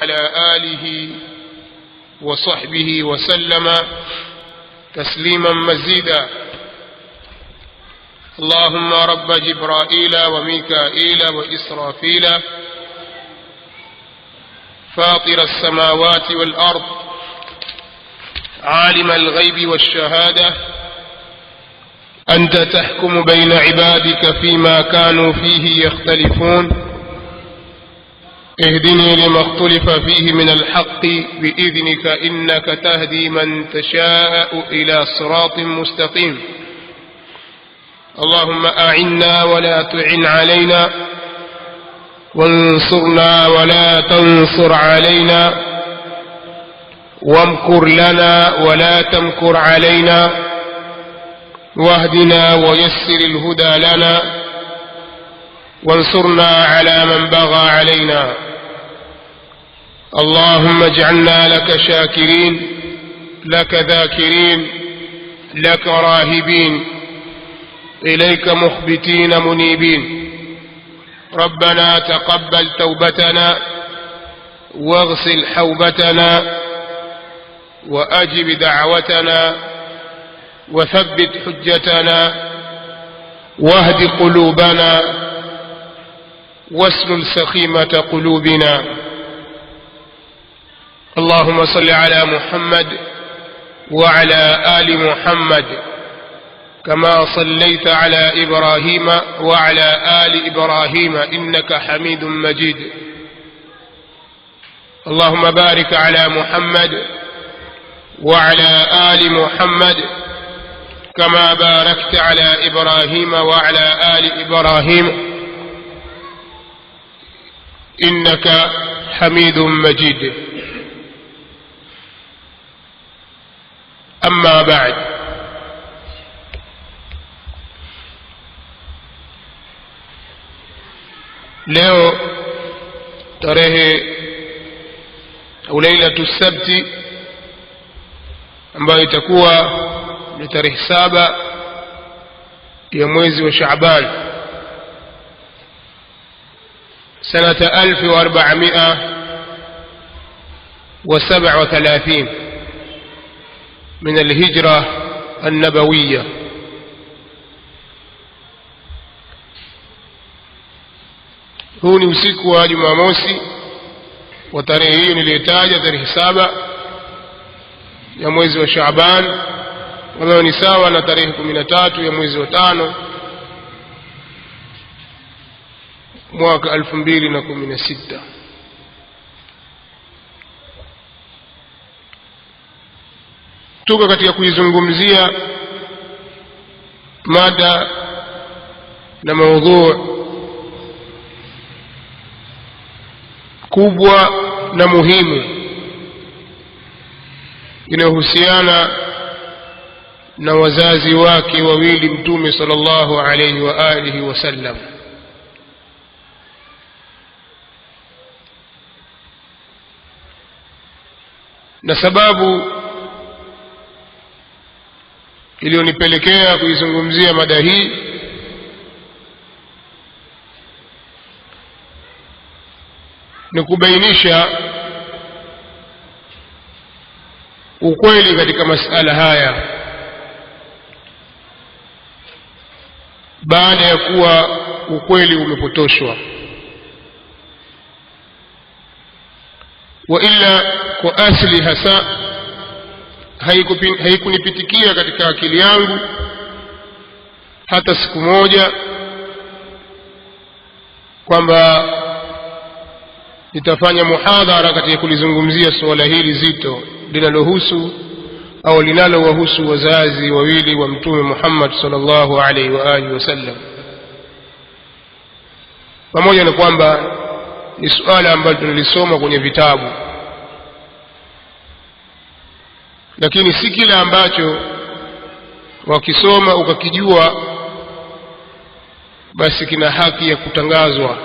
على آله وصحبه وسلم تسليما مزيدا. اللهم رب جبرائيل وميكائيل وإسرافيل فاطر السماوات والأرض عالم الغيب والشهادة أنت تحكم بين عبادك فيما كانوا فيه يختلفون اهدني لما اختلف فيه من الحق بإذنك إنك تهدي من تشاء إلى صراط مستقيم. اللهم أعنا ولا تعن علينا وانصرنا ولا تنصر علينا وامكر لنا ولا تمكر علينا واهدنا ويسر الهدى لنا وانصرنا على من بغى علينا. اللهم اجعلنا لك شاكرين لك ذاكرين لك راهبين إليك مخبتين منيبين. ربنا تقبل توبتنا واغسل حوبتنا وأجب دعوتنا وثبت حجتنا واهد قلوبنا واسلل سخيمة قلوبنا. اللهم صل على محمد وعلى آل محمد كما صليت على إبراهيم وعلى آل إبراهيم إنك حميد مجيد. اللهم بارك على محمد وعلى آل محمد كما باركت على إبراهيم وعلى آل إبراهيم إنك حميد مجيد. أما بعد، leo tarehe au lailatu sabti ambayo itakuwa ni tarehe 7 ya mwezi wa Shaaban sanata 1437 من الهجرة النبوية. huu ni usiku wa Jumamosi wa tarehe hiyo niliyotaja, tarehe 7 ya mwezi wa Shaaban, ambayo ni sawa na tarehe 13 ya mwezi wa 5 mwaka 2016. tuko katika kuizungumzia mada na maudhui kubwa na muhimu inayohusiana na wazazi wake wawili Mtume sallallahu alayhi wa alihi wasallam. na sababu iliyonipelekea kuizungumzia mada hii ni kubainisha ukweli katika masala haya baada ya kuwa ukweli umepotoshwa. wa ila kwa asli hasa haikunipitikia katika akili yangu hata siku moja kwamba nitafanya muhadhara katika kulizungumzia suala hili zito linalohusu au linalowahusu wazazi wawili wa Mtume Muhammad sallallahu alaihi wa alihi wasallam, pamoja na kwamba ni suala ambalo tunalisoma kwenye vitabu, lakini si kila ambacho wakisoma ukakijua basi kina haki ya kutangazwa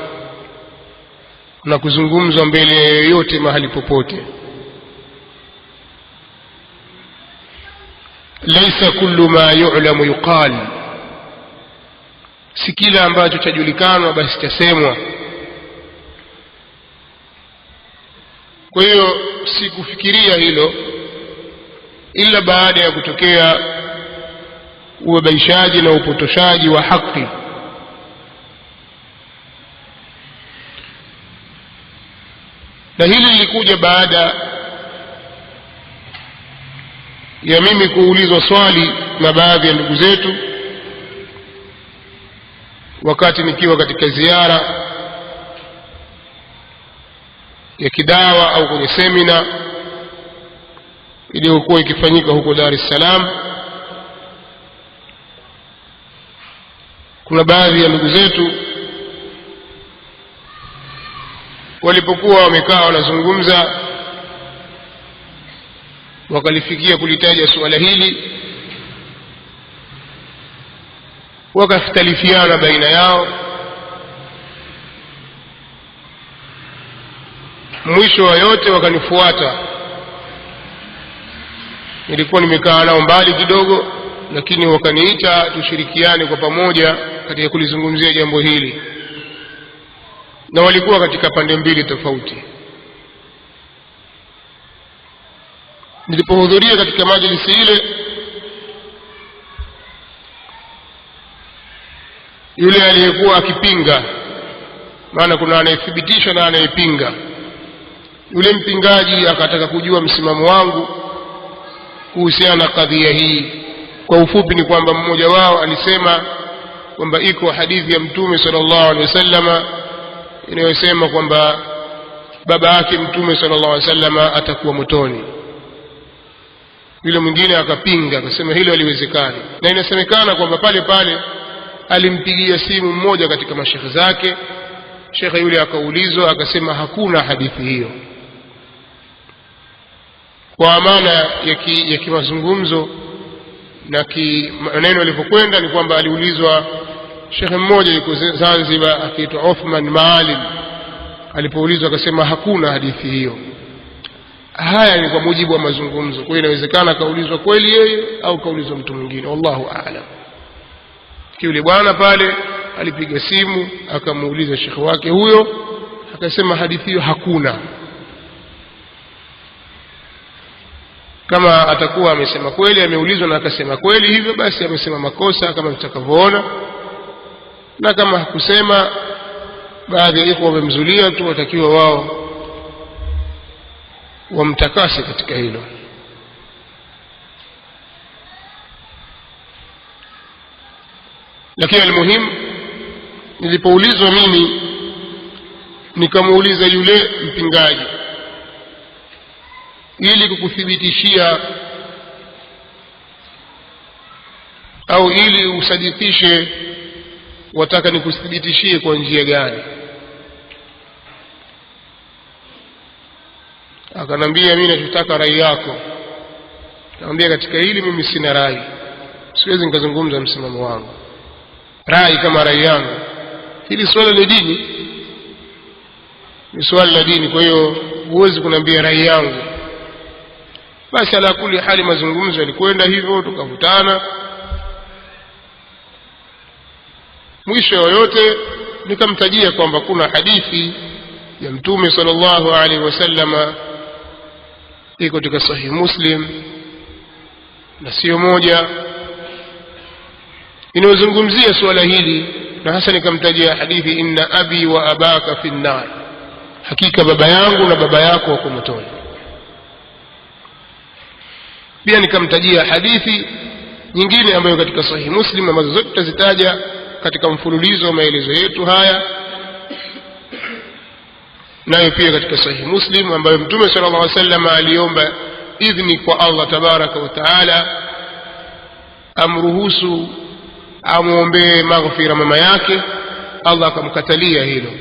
na kuzungumzwa mbele ya yoyote mahali popote. Laisa kullu ma yu'lamu yuqal, si kila ambacho chajulikanwa basi chasemwa. Kwa hiyo sikufikiria hilo ila baada ya kutokea ubabaishaji na upotoshaji wa haki. Na hili lilikuja baada ya mimi kuulizwa swali na baadhi ya ndugu zetu wakati nikiwa katika ziara ya kidawa au kwenye semina iliyokuwa ikifanyika huko Dar es Salaam. Kuna baadhi ya ndugu zetu walipokuwa wamekaa wanazungumza wakalifikia kulitaja suala hili, wakakhtalifiana baina yao. Mwisho wa yote wakanifuata. Nilikuwa nimekaa nao mbali kidogo, lakini wakaniita tushirikiane kwa pamoja katika kulizungumzia jambo hili, na walikuwa katika pande mbili tofauti. Nilipohudhuria katika majlisi ile, yule aliyekuwa akipinga, maana kuna anayethibitisha na anayepinga, yule mpingaji akataka kujua msimamo wangu kuhusiana na kadhia hii. Kwa ufupi ni kwamba mmoja wao alisema kwamba iko hadithi ya Mtume sallallahu alaihi wasallam inayosema kwamba baba yake Mtume sallallahu alaihi wasallam atakuwa motoni. Yule mwingine akapinga, akasema hilo haliwezekani. Na inasemekana kwamba pale pale alimpigia simu mmoja katika mashekhe zake. Shekhe yule akaulizwa, akasema hakuna hadithi hiyo. Kwa maana ya kimazungumzo na maneno yalivyokwenda ni kwamba aliulizwa shekhe mmoja yuko Zanzibar akiitwa Uthman Maalim, alipoulizwa akasema hakuna hadithi hiyo. Haya ni kwa mujibu wa mazungumzo. Kwa hiyo inawezekana kaulizwa kweli yeye au kaulizwa mtu mwingine, wallahu a'lam. Yule bwana pale alipiga simu akamuuliza shekhe wake huyo, akasema hadithi hiyo hakuna. Kama atakuwa amesema kweli, ameulizwa na akasema kweli, hivyo basi amesema makosa kama mtakavyoona, na kama hakusema, baadhi ya ikhwa wamemzulia tu, watakiwa wao wamtakase katika hilo. Lakini almuhimu, nilipoulizwa mimi nikamuuliza yule mpingaji ili kukuthibitishia au ili usadikishe wataka nikuthibitishie kwa njia gani. Akanambia mimi nataka rai yako. Nikamwambia katika hili mimi sina rai, siwezi nikazungumza msimamo wangu, rai kama rai yangu. Hili swala la dini, ni swala la dini, kwa hiyo huwezi kuniambia rai yangu. Basi ala kuli hali mazungumzo yalikwenda hivyo, tukavutana. Mwisho yoyote nikamtajia kwamba kuna hadithi ya Mtume sallallahu alaihi wasallama iko katika Sahih Muslim na sio moja, inayozungumzia suala hili, na hasa nikamtajia hadithi inna abi wa abaka fi an-nar, hakika baba yangu na baba yako wako motoni. Pia nikamtajia hadithi nyingine ambayo katika Sahih Muslim, ambazo zote tutazitaja katika mfululizo wa maelezo yetu haya, nayo pia katika Sahih Muslim, ambayo Mtume sallallahu alaihi wasallam aliomba idhni kwa Allah tabaraka wa taala amruhusu amuombee maghfira mama yake. Allah akamkatalia hilo.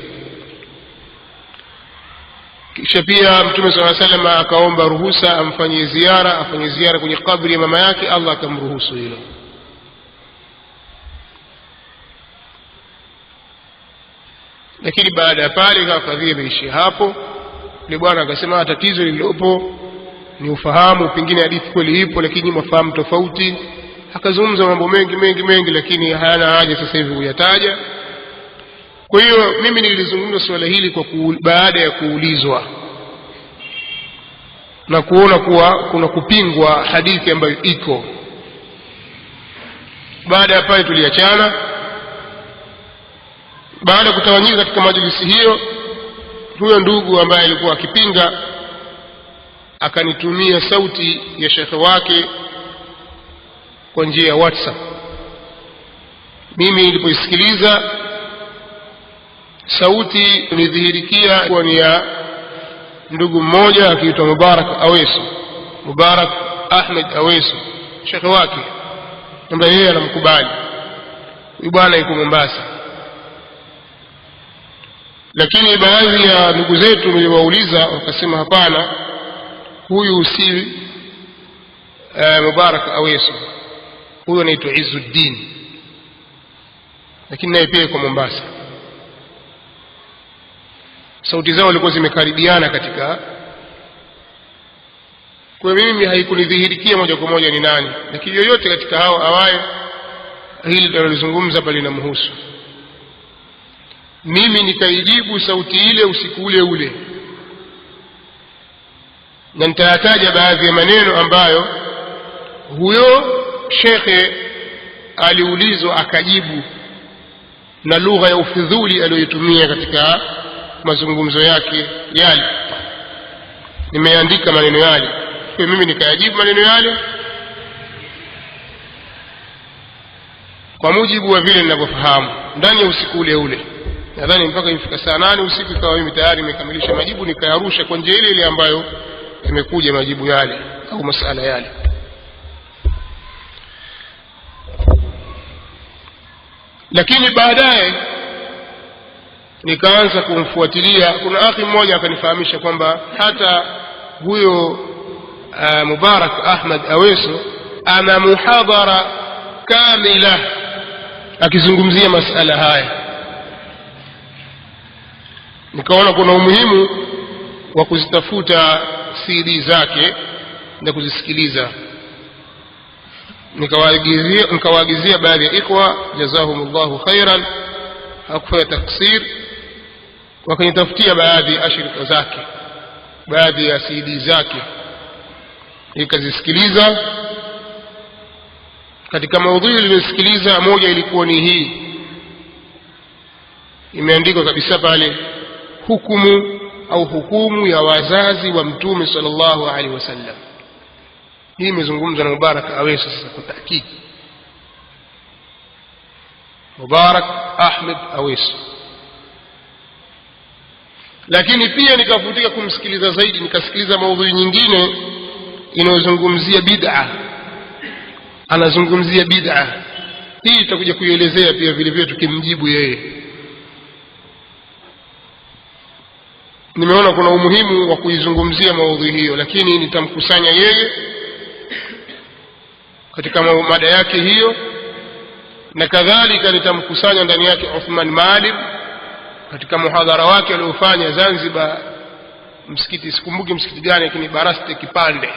Kisha pia Mtume sallallahu alaihi wasallam akaomba ruhusa afanye ziara kwenye kabri ya mama yake. Allah akamruhusu hilo. Lakini baada ya pale kadhia imeishia hapo. Yule bwana akasema tatizo lililopo ni ufahamu, pengine hadithi kweli ipo lakini mafahamu tofauti. Akazungumza mambo mengi, lakini hayana haja sasa hivi kuyataja. Kwa hiyo mimi nilizungumza swala hili baada ya kuulizwa, na kuona kuwa kuna kupingwa hadithi ambayo iko. Baada ya pale tuliachana. Baada ya kutawanyika katika majlisi hiyo, huyo ndugu ambaye alikuwa akipinga akanitumia sauti ya shekhe wake kwa njia ya WhatsApp. Mimi nilipoisikiliza sauti nilidhihirikia kuwa ni ya ndugu mmoja akiitwa Mubarak Aweso, Mubarak Ahmed Aweso, shekhe wake ambaye yeye anamkubali. Huyu bwana yuko Mombasa. Lakini baadhi ya ndugu zetu niliwauliza wakasema hapana, huyu si Mubarak Aweso, huyu anaitwa Izzuddin, lakini naye pia yuko Mombasa. Sauti zao zilikuwa zimekaribiana katika, kwa mimi haikunidhihirikia moja kwa moja ni nani, lakini yoyote katika hao awaye hili tunalizungumza pale linamhusu. Mimi nikaijibu sauti ile usiku ule ule, na nitayataja baadhi ya maneno ambayo huyo shekhe aliulizwa akajibu, na lugha ya ufidhuli aliyoitumia katika mazungumzo yake yale. Nimeandika maneno yale, kwa mimi nikayajibu maneno yale kwa mujibu wa vile ninavyofahamu ndani ya usiku ule ule. Nadhani mpaka ifika saa 8 usiku ikawa mimi tayari nimekamilisha majibu, nikayarusha kwa njia ile ile ambayo imekuja majibu yale au masala yale. Lakini baadaye nikaanza kumfuatilia. Kuna akhi mmoja akanifahamisha kwamba hata huyo Mubarak Ahmed Aweso ana muhadhara kamila akizungumzia masala haya. Nikaona kuna umuhimu wa kuzitafuta CD zake na kuzisikiliza. Nikawaagizia baadhi ya ikhwa jazahumullahu khairan, hakufanya taksir, wakanitafutia baadhi ya ashirika zake, baadhi ya CD zake, nikazisikiliza. Katika maudhui niliyosikiliza moja ilikuwa ni hii, imeandikwa kabisa pale, hukumu au hukumu ya wazazi wa Mtume sallallahu alaihi wasallam. Hii imezungumzwa na Mubarak Aweso sasa kwa tahqiq. Mubarak Ahmed Aweso. Lakini pia nikavutika kumsikiliza zaidi, nikasikiliza maudhui nyingine inayozungumzia bid'a. Anazungumzia bid'a. Hii tutakuja kuielezea pia vile vile tukimjibu yeye. Nimeona kuna umuhimu wa kuizungumzia maudhui hiyo, lakini nitamkusanya yeye katika mada yake hiyo, na kadhalika nitamkusanya ndani yake Uthman Maalim katika muhadhara wake aliofanya Zanzibar, msikiti sikumbuki msikiti gani, lakini Baraste Kipande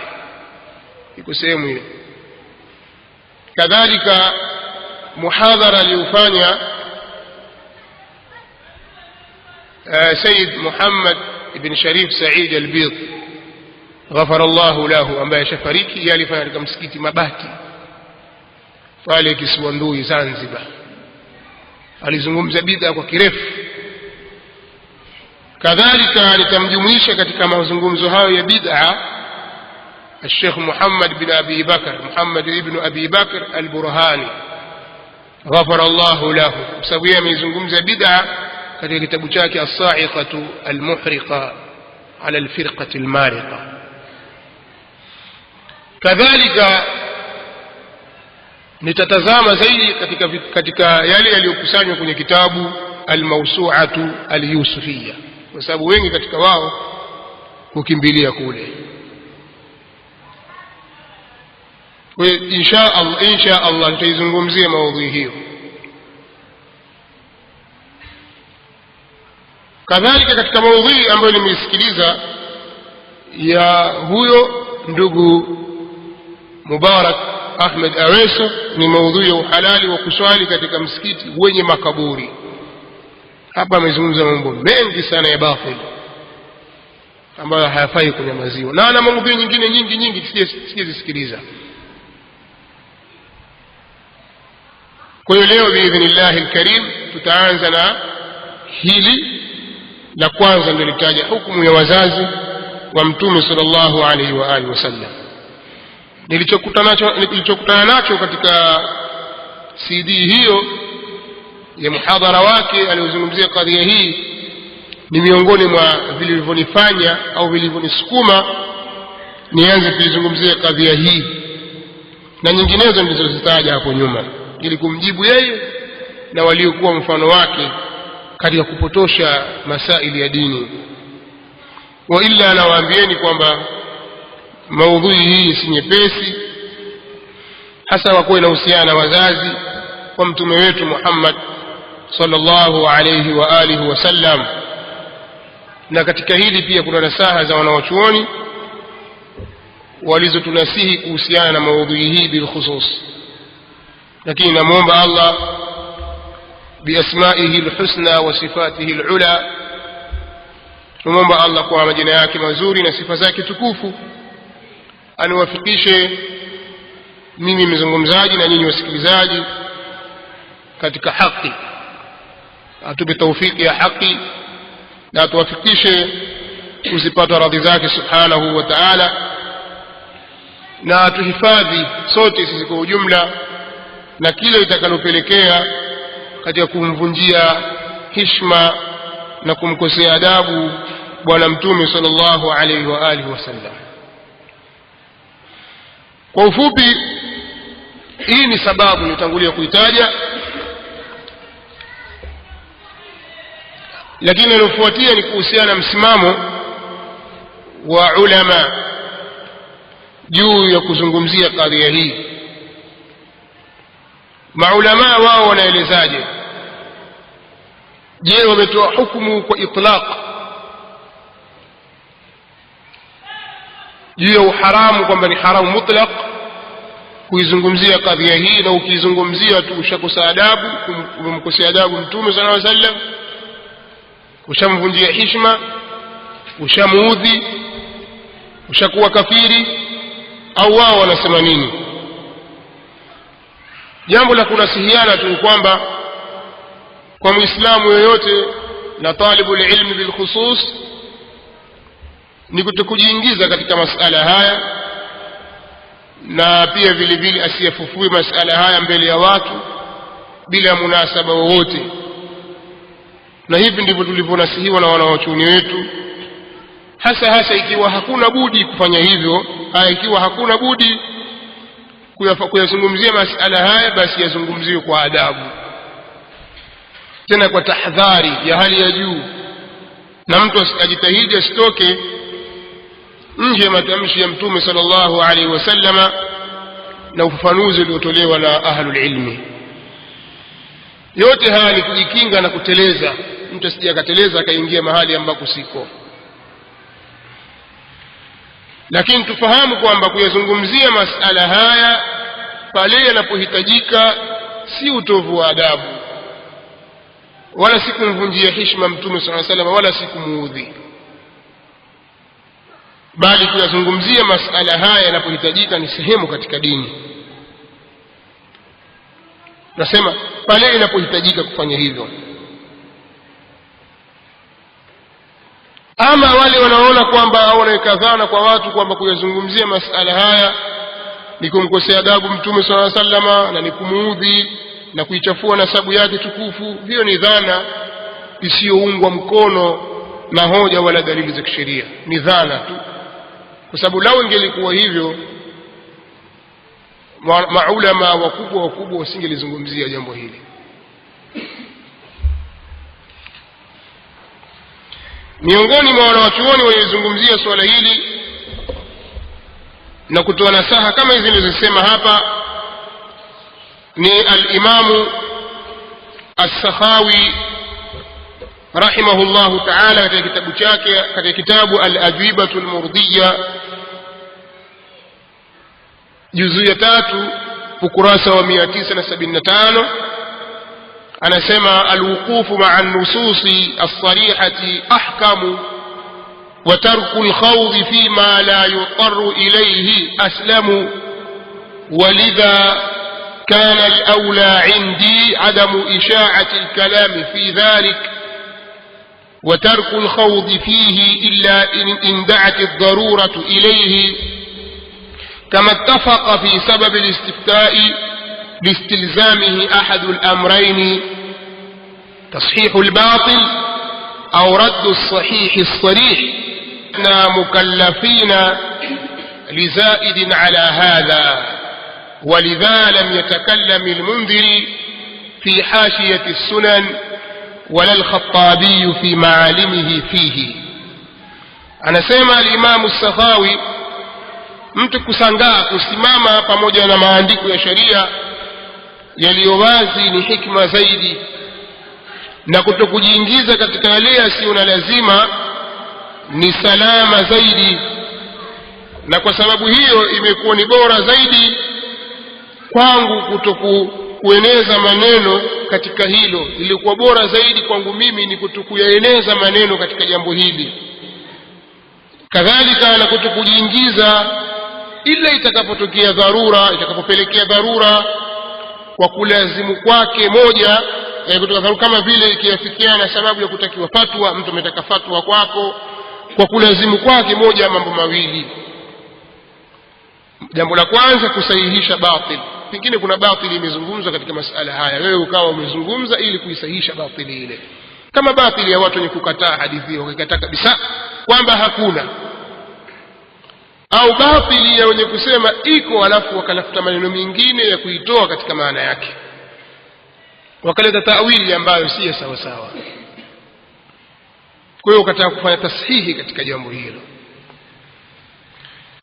iko sehemu hiyo. Kadhalika muhadhara aliofanya Sayyid Muhammad ibn Sharif Said al-Bid ghafara Allahu lahu, ambaye shafariki, yeye alifanya katika msikiti Mabati pale Kisiwandui Zanzibar. Alizungumza bid'a kwa kirefu. Kadhalika nitamjumuisha katika mazungumzo hayo ya bid'a Sheikh Muhammad bin Abi Bakr, Muhammad ibn Abi Bakr al-Burhani ghafara Allahu lahu, kwa sababu yeye amezungumza bid'a katika kitabu chake As-Sa'iqatu al-Muhriqa ala al-Firqati al-Mariqa. Kadhalika nitatazama zaidi katika yale yaliyokusanywa kwenye kitabu Al-Mawsu'atu al-Yusufiyya, kwa sababu wengi katika wao kukimbilia kule. Kwa insha Allah nitaizungumzia maudhui hiyo. Kadhalika katika maudhui ambayo nimeisikiliza ya huyo ndugu Mubarak Ahmed Aweso ni maudhui ya uhalali wa kuswali katika msikiti wenye makaburi. Hapa amezungumza mambo mengi sana ya batil, ambayo hayafai kwenye maziwa, na ana maudhui nyingine nyingi sijazisikiliza. Kwa hiyo leo biidhnillahi alkarim tutaanza na hili la kwanza, ndio litaja hukumu ya wazazi wa Mtume sallallahu alaihi wa alihi wasallam. Nilichokutana nacho katika CD hiyo ya muhadhara wake aliozungumzia kadhia hii ni miongoni mwa vilivyonifanya au vilivyonisukuma nianze kuizungumzia kadhia hii na nyinginezo nilizozitaja hapo nyuma, ili kumjibu yeye na waliokuwa mfano wake katika kupotosha masaili ya dini. Wa illa nawaambieni kwamba maudhui hii si nyepesi, hasa kwa kuwa inahusiana na wazazi wa mtume wetu Muhammad sallallahu alayhi wa alihi wasallam. Na katika hili pia kuna nasaha za wanawachuoni walizotunasihi kuhusiana na maudhui hii bilkhusus. Lakini namuomba Allah biasmaihi alhusna wa sifatihi alula, namuomba Allah kwa majina yake mazuri na sifa zake tukufu aniwafikishe mimi mzungumzaji na nyinyi wasikilizaji katika haki, atupe taufiki ya haki na atuwafikishe kuzipata radhi zake subhanahu wa ta'ala, na atuhifadhi sote sisi kwa ujumla na kile itakalopelekea katika kumvunjia heshima na kumkosea adabu bwana mtume sallallahu alaihi wa alihi wasallam. Kwa ufupi, hii ni sababu nitangulia kuitaja, lakini linalofuatia ni kuhusiana na msimamo wa ulama juu ya kuzungumzia kadhia hii. Maulama wao wanaelezaje? Je, wametoa hukumu kwa itlaq juu ya uharamu, kwamba ni haramu mutlaq kuizungumzia kadhia hii, na ukizungumzia tu ushakosa adabu, umemkosea adabu mtume sallallahu alaihi wasallam, ushamvunjia heshima, ushamuudhi, ushakuwa kafiri? Au wao wanasema nini? Jambo la kunasihiana tu kwamba kwa muislamu yoyote na talibul ilmi bil khusus ni kutokujiingiza katika masala haya, na pia vile vile asiyafufue masala haya mbele ya watu bila munasaba wowote. Na hivi ndivyo tulivyonasihiwa na wanawachuoni wetu, hasa ikiwa hakuna budi kufanya hivyo. Ikiwa hakuna budi kuyazungumzia masala haya, basi yazungumziwe kwa adabu, tena kwa tahadhari ya hali ya juu, na mtu ajitahidi asitoke nje ya matamshi ya mtume sallallahu alaihi wasallama na ufafanuzi uliotolewa na ahlul ilmi. Yote haya ni kujikinga na kuteleza, mtu asije akateleza akaingia mahali ambako siko. Lakini tufahamu kwamba kuyazungumzia masala haya pale yanapohitajika si utovu wa adabu, wala si kumvunjia heshima mtume sallallahu alaihi wasallam, wala si kumuudhi, bali kuyazungumzia masala haya yanapohitajika ni sehemu katika dini. Nasema pale inapohitajika kufanya hivyo. Ama wale wanaona kwamba au wanaweka dhana kwa watu kwamba kuyazungumzia masala haya ni kumkosea adabu mtume sallallahu alaihi wasallam na ni kumuudhi na kuichafua nasabu yake tukufu, hiyo ni dhana isiyoungwa mkono na hoja wala dalili za kisheria, ni dhana tu. Kwa sababu lao ingelikuwa hivyo, maulama wakubwa wasingelizungumzia jambo hili. Miongoni mwa wanawachuoni waliozungumzia swala hili na kutoa nasaha kama hizi nilizosema hapa ni al-Imamu As-Sakhawi rahimahullahu ta'ala katika kitabu chake, katika kitabu Al-Adhibatu Al-Murdiyya juzu ya 3 ukurasa wa 975, anasema: al-wuqufu ma'a an-nususi as-sarihati ahkamu وترك الخوض فيما لا يضطر إليه أسلم ولذا كان الأولى عندي عدم إشاعة الكلام في ذلك وترك الخوض فيه إلا إن دعت الضرورة إليه كما اتفق في سبب الاستفتاء لاستلزامه أحد الأمرين تصحيح الباطل أو رد الصحيح الصريح إحنا مكلفين لزائد على هذا ولذا لم يتكلم المنذري في حاشية السنن ولا الخطابي في معالمه فيه. anasema الإمام السخاوي mtu kusangaa kusimama pamoja na maandiko ya sharia yaliyo wazi ni hikma zaidi na kutokujiingiza katika yale yasiyo na lazima ni salama zaidi, na kwa sababu hiyo imekuwa ni bora zaidi kwangu kutokueneza maneno katika hilo. Ilikuwa bora zaidi kwangu mimi ni kutokuyaeneza maneno katika jambo hili, kadhalika na kutokujiingiza ila itakapotokea dharura, itakapopelekea dharura kwa kulazimu kwake moja kutoka dharura, kama vile ikiafikiana sababu ya kutakiwa fatwa, mtu ametaka fatwa kwako kwa kulazimu kwake moja mambo mawili. Jambo la kwanza kusahihisha batil, pengine kuna batili imezungumzwa katika masala haya, wewe ukawa umezungumza ili kuisahihisha batili ile, kama batili ya watu ni kukataa hadithi hiyo, wakikataa kabisa kwamba hakuna, au batili ya wenye kusema iko alafu wakalafuta maneno mengine ya kuitoa katika maana yake, wakaleta ta'wili ambayo si sawa sawa. Kwa hiyo ukataka kufanya tashihi katika jambo hilo,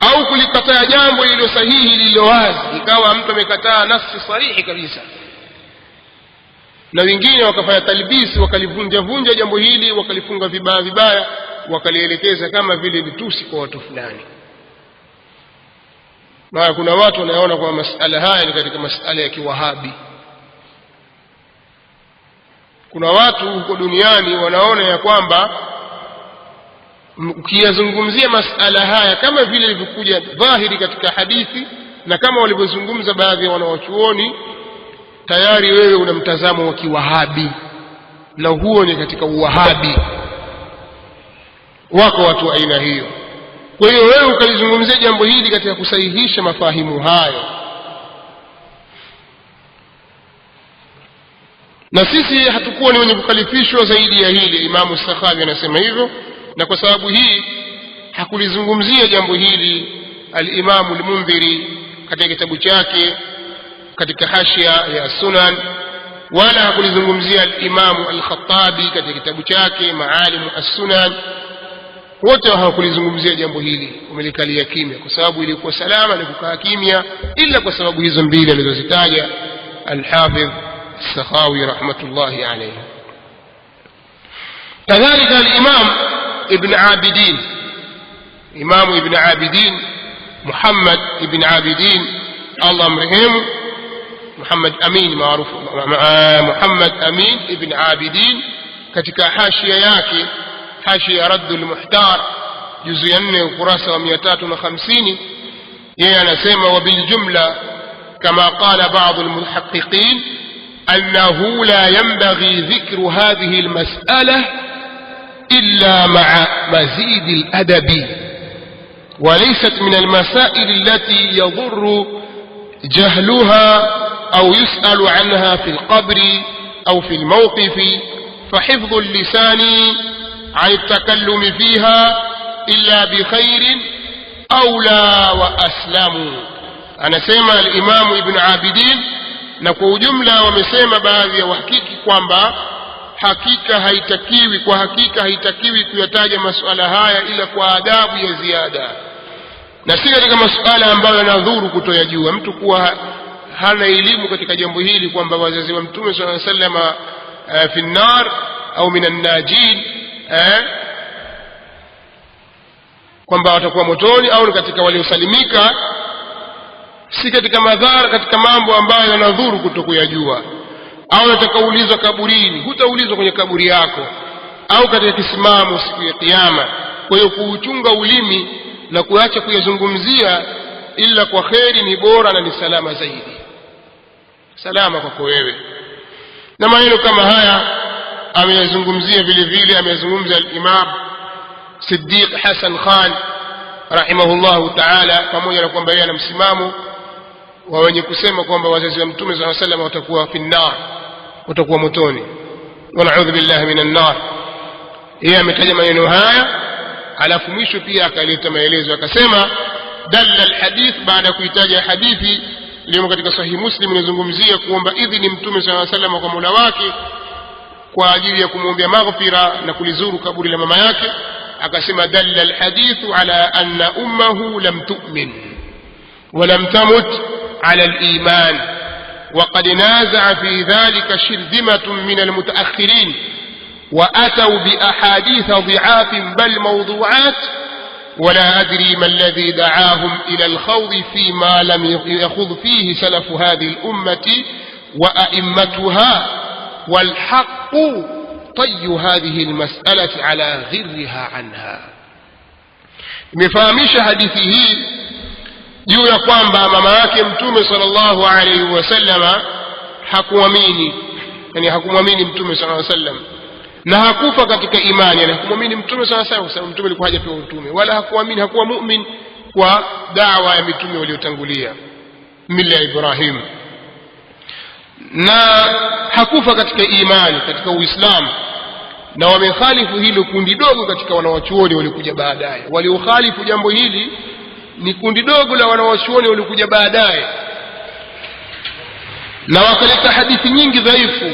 au kulikataa jambo lililo sahihi lililo wazi, ikawa mtu amekataa nafsi sarihi kabisa, na wengine wakafanya talbisi, wakalivunja vunja jambo hili, wakalifunga vibaya vibaya, wakalielekeza kama vile vitusi kwa watu fulani. Na kuna watu wanaona kwamba masala haya ni katika masala ya kiwahabi. Kuna watu huko duniani wanaona ya kwamba ukiyazungumzia masala haya kama vile ilivyokuja dhahiri katika hadithi na kama walivyozungumza baadhi ya wanawachuoni, tayari wewe una mtazamo wa kiwahabi, na huo ni katika uwahabi. Wako watu wa aina hiyo. Kwa hiyo wewe ukalizungumzia jambo hili katika kusahihisha mafahimu hayo, na sisi hatukuwa ni wenye kukalifishwa zaidi ya hili. Imamu Sakhawi anasema hivyo, na kwa sababu hii hakulizungumzia jambo hili al-Imamu al-Mundhiri katika kitabu chake katika hashia ya Sunan, wala hakulizungumzia al-Imamu al-Khattabi katika kitabu chake Maalimu as-Sunan. Wote hawakulizungumzia jambo hili, umelikalia kimya kwa sababu ilikuwa salama ni kukaa kimya, ila kwa sababu hizo mbili alizozitaja al-Hafidh Sakhawi rahmatullahi alayhi. kadhalika al-Imam Ibn Abidin, Imam Ibn Abidin Muhammad Ibn Abidin Allah amrehemu, Muhammad Amin maarufu Muhammad Amin Ibn Abidin, katika hashia yake hashia Raddul Muhtar juzu ya 4 ukurasa wa 350, yeye anasema wa bil jumla kama qala ba'd al-muhaqqiqin annahu la yanbaghi dhikru hadhihi al-mas'alah illa ma'a mazid al-adabi وليست من المسائل التي يضر جهلها أو يسأل عنها في القبر أو في الموقف، فحفظ اللسان عن التكلم فيها إلا بخير أولى وأسلم. أنا سيما الإمام ابن عابدين نكو جملة ومسيما باذي وحكيكي kwamba hakika haitakiwi, kwa hakika haitakiwi kuyataja masuala haya ila kwa adabu ya ziada, na si katika masuala ambayo yanadhuru kutoyajua. Mtu kuwa hana elimu katika jambo hili kwamba wazazi wa Mtume sallallahu alaihi wasallam fi nar au minan najin, kwamba watakuwa motoni au ni katika waliosalimika, si katika madhara, katika mambo ambayo yanadhuru kutokuyajua. Au utakaulizwa kaburini, hutaulizwa kwenye kaburi yako, au katika kisimamo siku ya kiyama. kwa hiyo kuuchunga ulimi na kuacha kuyazungumzia ila kwa kheri ni bora na ni salama zaidi, salama kwako wewe. Na maneno kama haya ameyazungumzia vile vile, ameyazungumza al-Imam Siddiq Hassan Khan rahimahullahu ta'ala, pamoja na kwamba yeye ana msimamo wa wenye kusema kwamba wazazi wa Mtume sallallahu alaihi wasallam watakuwa finnar, watakuwa motoni, wa na'udhu billahi minan nar. Yeye ametaja maneno haya, alafu mwisho pia akaleta maelezo akasema dalla alhadith, baada ya kuitaja hadithi iliyo katika Sahih Muslim inazungumzia kuomba idhini Mtume sallallahu alaihi wasallam kwa Mola wake kwa ajili ya kumwombea maghfira na kulizuru kaburi la mama yake. Akasema dalla alhadithu ala anna ummuhu lam tu'min wa lam tamut ala aliman wa qad naza'a fi dhalika shirzimatun min almutaakhirin wa ataw bi ahadith dhi'af bal mawdu'at ولا أدري ما الذي دعاهم إلى الخوض فيما لم يخوض فيه سلف هذه الأمة وأئمتها والحق طي هذه المسألة على غرها عنها. مفهمش حديثه juu ya kwamba mama yake Mtume sallallahu alayhi wasallama hakuamini, yani hakumwamini Mtume sallallahu alayhi wasallam na hakufa katika imani, yani hakumwamini Mtume sallallahu alayhi wasallam. Mtume alikuwa hajapewa utume, wala hakuamini, hakuwa mu'min kwa da'wa ya mitume waliotangulia mila ya Ibrahim, na hakufa katika imani, katika Uislamu. Na wamekhalifu hilo kundi dogo katika wanawachuoni waliokuja baadaye. Waliokhalifu jambo hili ni kundi dogo la wanawachuoni waliokuja baadaye, na wakaleta hadithi nyingi dhaifu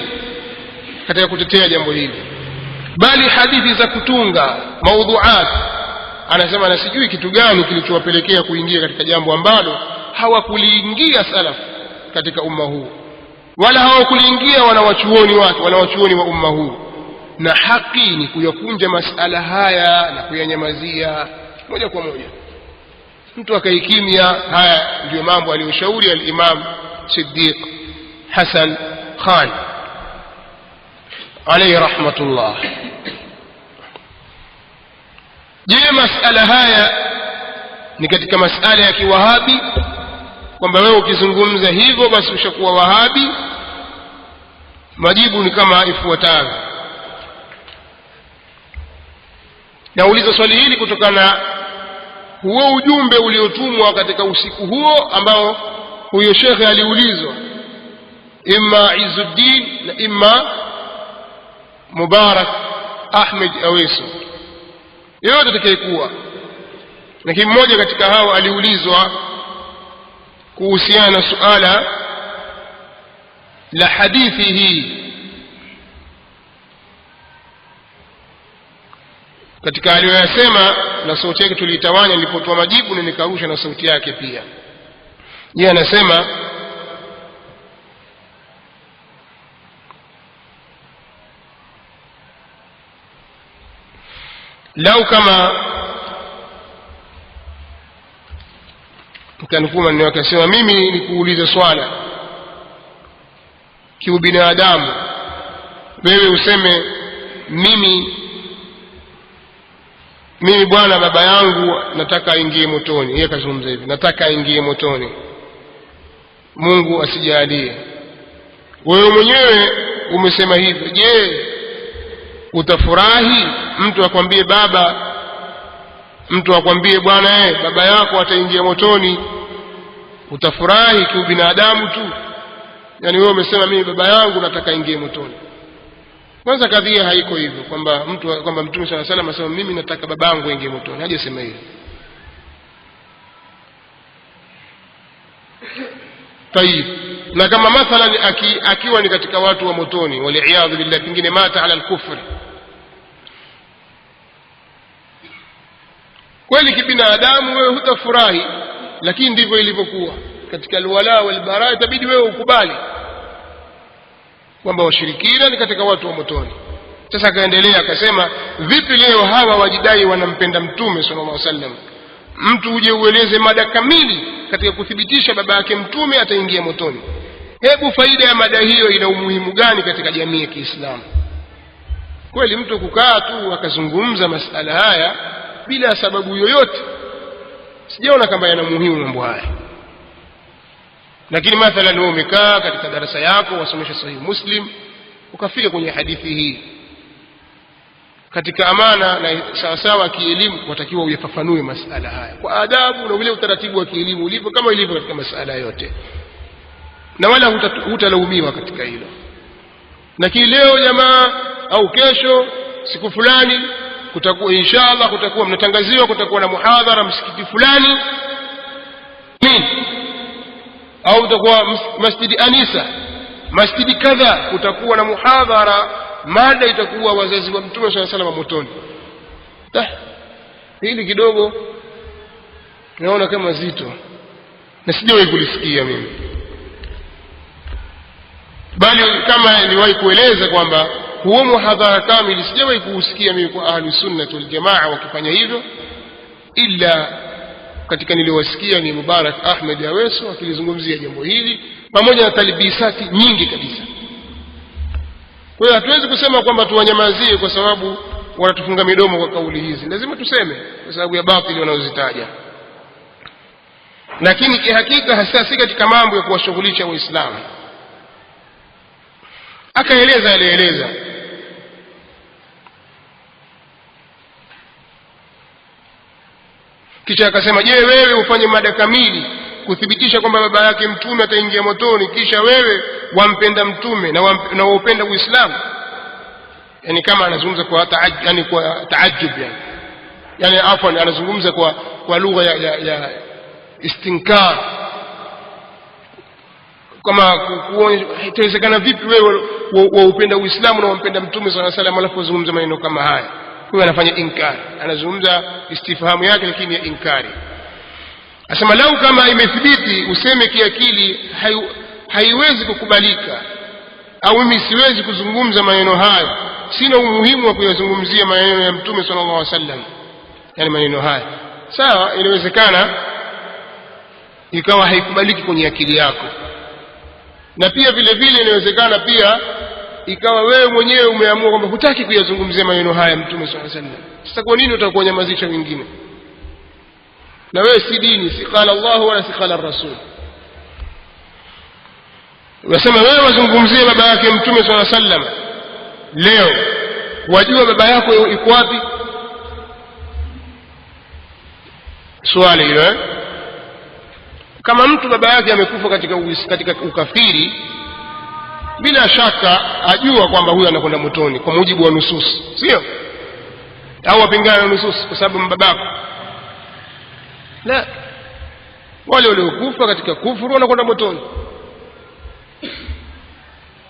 katika kutetea jambo hili, bali hadithi za kutunga maudhuat. Anasema na sijui kitu gani kilichowapelekea kuingia katika jambo ambalo hawakuliingia salaf katika umma huu, wala hawakuliingia wanawachuoni wake, wanawachuoni wa umma huu. Na haki ni kuyakunja masala haya na kuyanyamazia moja kwa moja, mtu akaikimia. Haya ndio mambo aliyoshauri al-Imam Siddiq Hassan Khan alayhi rahmatullah. Je, masala haya ni katika masala ya kiwahabi, kwamba wewe ukizungumza hivyo basi ushakuwa wahabi? Majibu ni kama ifuatavyo. Nauliza swali hili kutokana huo ujumbe uliotumwa katika usiku huo ambao huyo shekhe aliulizwa, imma Izzuddin na imma Mubarak Ahmed Aweso, yote atakayekuwa. Lakini mmoja katika hao aliulizwa kuhusiana na suala la hadithi hii. Katika aliyoyasema na sauti yake tulitawanya nilipotoa majibu, na nikarusha na sauti yake pia. Yeye anasema lau kama kanukuma ni wakasema mimi nikuulize swala kiubinadamu, wewe useme mimi bwana baba yangu nataka aingie motoni. Yeye kazungumza hivi, nataka aingie motoni, Mungu asijalie. Wewe mwenyewe umesema hivyo. Je, utafurahi mtu akwambie baba, mtu akwambie bwana baba yako ataingia motoni? Utafurahi kiubinadamu tu? Yani wewe umesema mimi baba yangu nataka aingie motoni. Kwanza kadhia haiko hivyo kwamba Mtume sallallahu alaihi wasallam asema mimi nataka babangu aingie motoni. Hajasema hivyo. Tayib. Na kama mathalan akiwa ni katika watu wa motoni, wali'iyadhu billah, pengine mata ala al-kufri, kweli kibinadamu wewe hutafurahi, lakini ndivyo ilivyokuwa katika alwala wal bara. Itabidi wewe ukubali kwamba washirikina ni katika watu wa motoni. Sasa akaendelea akasema, vipi leo hawa wajidai wanampenda Mtume sallallahu alaihi wasallam, mtu uje ueleze mada kamili katika kuthibitisha baba yake Mtume ataingia motoni? Hebu faida ya mada hiyo ina umuhimu gani katika jamii ya Kiislamu? Kweli mtu kukaa tu akazungumza masala haya bila sababu yoyote, sijaona kama yana muhimu mambo haya. Lakini mathalan wewe umekaa katika darasa yako wasomesha Sahih Muslim, ukafika kwenye hadithi hii katika amana na sawasawa kielimu, watakiwa uyafafanue masala haya kwa adabu na ule utaratibu wa kielimu ulivyo, kama ilivyo katika masala yote, na wala hutalaumiwa katika hilo. Lakini leo jamaa au kesho siku fulani kutakuwa inshallah kutakuwa mnatangaziwa kutakuwa na muhadhara msikiti fulani au utakuwa masjidi Anisa, masjidi kadha, kutakuwa na muhadhara, mada itakuwa wazazi wa Mtume sallallahu alaihi wasallam motoni. Hili kidogo naona kama zito na sijawahi kulisikia mimi, bali kama niliwahi kueleza kwamba huo muhadhara kamili sijawahi kuusikia mimi kwa ahli sunna wal jamaa wakifanya hivyo, ila katika niliwasikia ni Mubarak Ahmed Aweso akilizungumzia jambo hili pamoja na talibisati nyingi kabisa. Kwa hiyo hatuwezi kusema kwamba tuwanyamazie kwa sababu wanatufunga midomo kwa kauli hizi, lazima tuseme kwa sababu ya batili wanazozitaja. Lakini kihakika hasa si katika mambo ya kuwashughulisha Waislamu. Akaeleza alieleza kisha akasema, je, wewe ufanye mada kamili kuthibitisha kwamba baba yake mtume ataingia motoni, kisha wewe wampenda mtume na waupenda Uislamu? Yani kama anazungumza kwa taajjub, yani afwan anazungumza kwa lugha ya istinkar, kama itawezekana vipi wewe waupenda Uislamu na wampenda mtume sallallahu alaihi wasallam alafu uzungumza maneno kama haya? Huyo anafanya inkari, anazungumza istifhamu yake lakini ya inkari. Asema lau kama imethibiti useme kiakili haiwezi kukubalika, au mimi siwezi kuzungumza maneno hayo, sina umuhimu wa kuyazungumzia maneno ya mtume sallallahu alaihi wasallam, yani maneno haya. Sawa, inawezekana ikawa haikubaliki kwenye akili yako, na pia vile vile inawezekana pia ikawa wewe mwenyewe umeamua kwamba hutaki kuyazungumzia maneno haya mtume sallallahu alaihi wasallam. Sasa kwa nini utakuwa nyamazisha wengine? Na wewe si dini, si qala Allah wala si qala Rasul. Unasema wewe wazungumzie baba yake mtume sallallahu alaihi wasallam leo, wajua baba yako yuko wapi? Swali hilo. Kama mtu baba yake amekufa katika ukafiri, bila shaka ajua kwamba huyo anakwenda motoni kwa mujibu wa nusus, sio? Au wapingana na nusus kwa sababu babako? La, wale waliokufa katika kufuru wanakwenda motoni.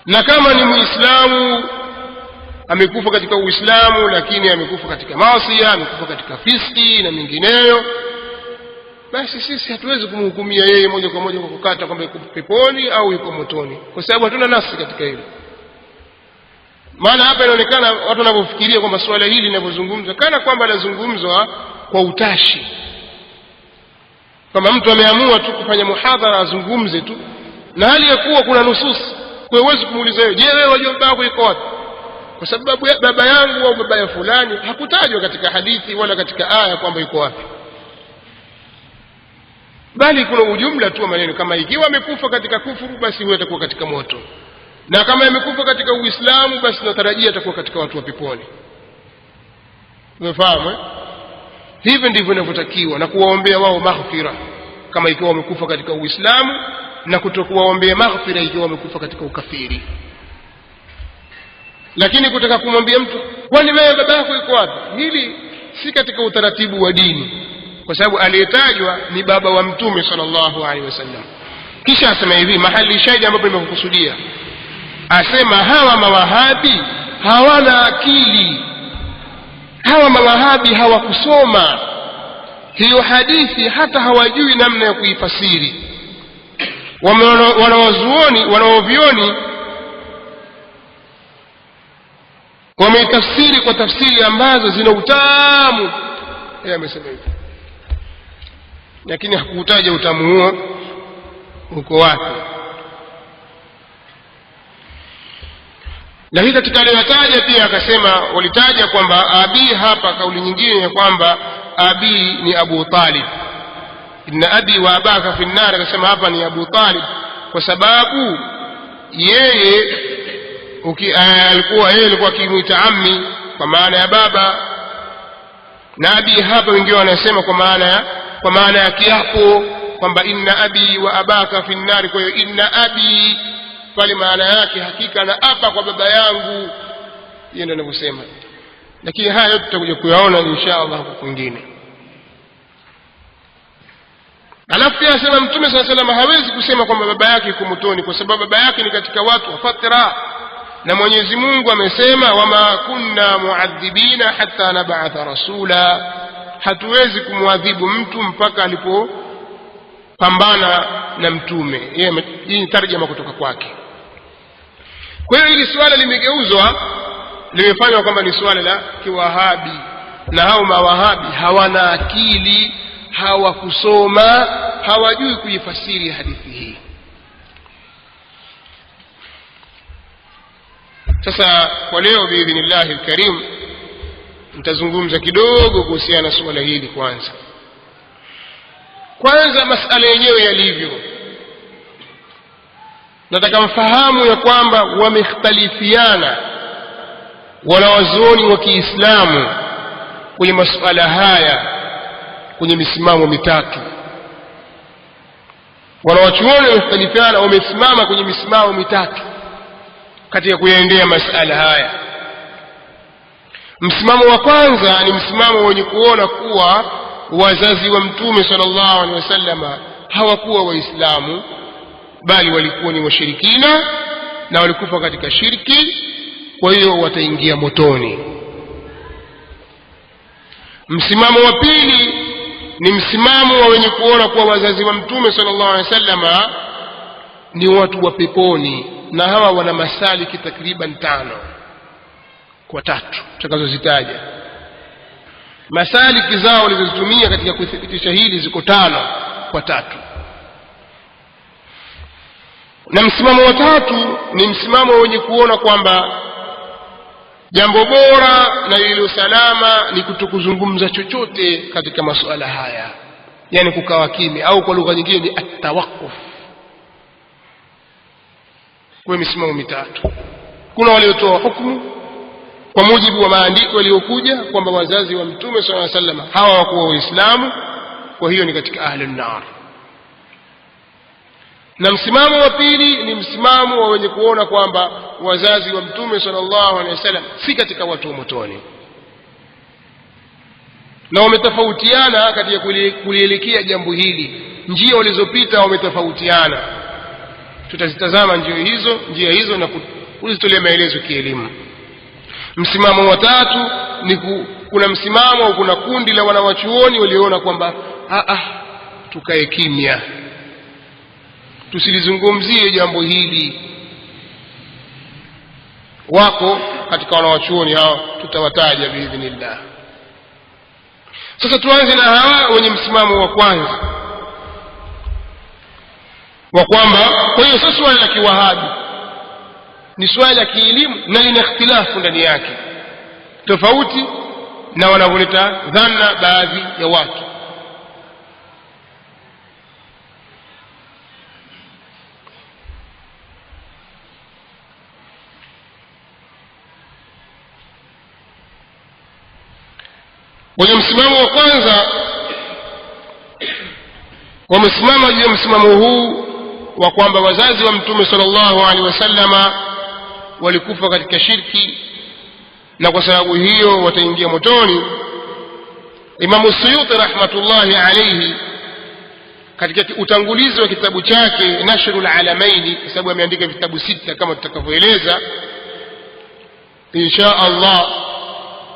Na kama ni Muislamu amekufa katika Uislamu lakini amekufa katika maasi, amekufa katika fiski na mingineyo, basi sisi hatuwezi kumhukumia yeye moja kwa moja kwa kukata kwamba yuko peponi au yuko motoni, kwa sababu hatuna nafsi katika hilo. Maana hapa inaonekana watu wanavyofikiria kwamba swala hili linavyozungumzwa kana kwamba lazungumzwa kwa utashi, kama mtu ameamua tu kufanya muhadhara azungumze tu, na hali ya kuwa kuna nusus. Kwa hiyo huwezi kumuuliza yeye, je, wewe wajua baba yako yuko wapi? Kwa sababu baba yangu au baba ya fulani hakutajwa katika hadithi wala katika aya kwamba yuko wapi, bali kuna ujumla tu wa maneno kama ikiwa amekufa katika kufuru basi huyo atakuwa katika moto, na kama amekufa katika Uislamu basi tunatarajia atakuwa katika watu wa peponi. Umefahamu? Hivyo ndivyo inavyotakiwa, na kuwaombea wao maghfira kama ikiwa wamekufa katika Uislamu, na kutokuwaombea maghfira ikiwa wamekufa katika ukafiri. Lakini kutaka kumwambia mtu kwani wewe baba yako yuko wapi, hili si katika utaratibu wa dini, kwa sababu aliyetajwa ni baba wa mtume sallallahu alaihi wasallam. Kisha asema hivi, mahali shahidi ambapo nimekusudia, asema hawa mawahabi hawana akili, hawa mawahabi hawakusoma hiyo hadithi, hata hawajui namna ya kuifasiri. Wanaovioni wameitafsiri kwa tafsiri ambazo zina utamu. Yeye amesema hivyo, lakini hakutaja utamu huo uko wapi. Na hii katika aliyotaja pia akasema, walitaja kwamba abi hapa kauli nyingine ya kwamba abi ni Abu Talib. Inna abi wa abaka fi an-nar, akasema hapa ni Abu Talib kwa sababu yeye alikuwa akimuita ammi kwa maana ya baba, na abi hapa wengine wanasema kwa maana ya kiapo kwamba inna abi wa abaka fi an-nar. Kwa hiyo inna abi pale maana yake hakika na apa kwa baba yangu, yeye ndio anavyosema. Lakini haya yote tutakuja kuyaona inshallah kwa kwingine. Alafu pia asema Mtume sallallahu alaihi wasallam hawezi kusema kwamba baba yake yuko motoni kwa sababu baba yake ni katika watu wa fatra, na Mwenyezi Mungu amesema wama kunna muadhibina hatta nab'atha rasula, hatuwezi kumwadhibu mtu mpaka alipopambana na mtume. Hii ni tarjama kutoka kwake. Kwa hiyo hili swala limegeuzwa, limefanywa kwamba ni swala la kiwahabi, na hao mawahabi hawana akili, hawakusoma, hawajui kuifasiri hadithi hii. Sasa kwa leo biidhnillahi alkarim nitazungumza kidogo kuhusiana na swala hili. Kwanza masala yenyewe yalivyo, nataka mfahamu ya kwamba wamekhtalifiana wanawazuoni wa Kiislamu kwenye masuala haya kwenye misimamo mitatu. Wanawachuoni wamekhtalifiana, wamesimama kwenye misimamo mitatu katika kuyaendea masala haya. Msimamo wa kwanza ni msimamo wenye kuona kuwa wazazi wa Mtume sallallahu alaihi wasallam hawakuwa Waislamu, bali walikuwa ni washirikina na walikufa katika shirki, kwa hiyo wataingia motoni. Msimamo wa pili ni msimamo wa wenye kuona kuwa wazazi wa Mtume sallallahu alaihi wasallam ni watu wa peponi, na hawa wana masaliki takriban 5 kwa 3 tutakazozitaja. Masaliki zao walizotumia katika kuthibitisha hili ziko 5 kwa 3. Na msimamo wa 3 ni msimamo wenye kuona kwamba jambo bora na lililo salama ni kutokuzungumza chochote katika masuala haya, yani kukawa kimya, au kwa lugha nyingine ni at-tawaqquf. Kwa misimamo mitatu, kuna waliotoa hukumu kwa mujibu wa maandiko yaliyokuja kwamba wazazi wa Mtume sallallahu alaihi wasallam hawa hawakuwa Waislamu, kwa hiyo ni katika ahlun nar. Na msimamo wa pili ni msimamo wa wenye kuona kwamba wazazi wa Mtume sallallahu alaihi wasallam si katika watu wa motoni, na wametofautiana katika kulielekea jambo hili. Njia walizopita wametofautiana, tutazitazama njia hizo na kuzitolea maelezo kielimu. Msimamo wa 3 ni kuna msimamo au kuna kundi la wanawachuoni walioona kwamba tukae kimya, tusilizungumzie jambo hili. Wako katika wanawachuoni hao, tutawataja biidhnillah. Sasa tuanze na hawa wenye msimamo wa kwanza wa kwamba, kwa hiyo sasa swala la kiwahabi ni swala la kielimu na lina ikhtilafu ndani yake, tofauti na wanavyoleta dhanna baadhi ya watu. Wenye msimamo wa kwanza wamesimama juu ya msimamo huu wa kwamba wazazi wa Mtume sallallahu alaihi wasallama walikufa katika shirki, na kwa sababu hiyo wataingia motoni. Imam Suyuti rahmatullahi alayhi katika utangulizi wa kitabu chake Nashrul Alamain, kwa sababu ameandika vitabu 6 kama tutakavyoeleza insha Allah,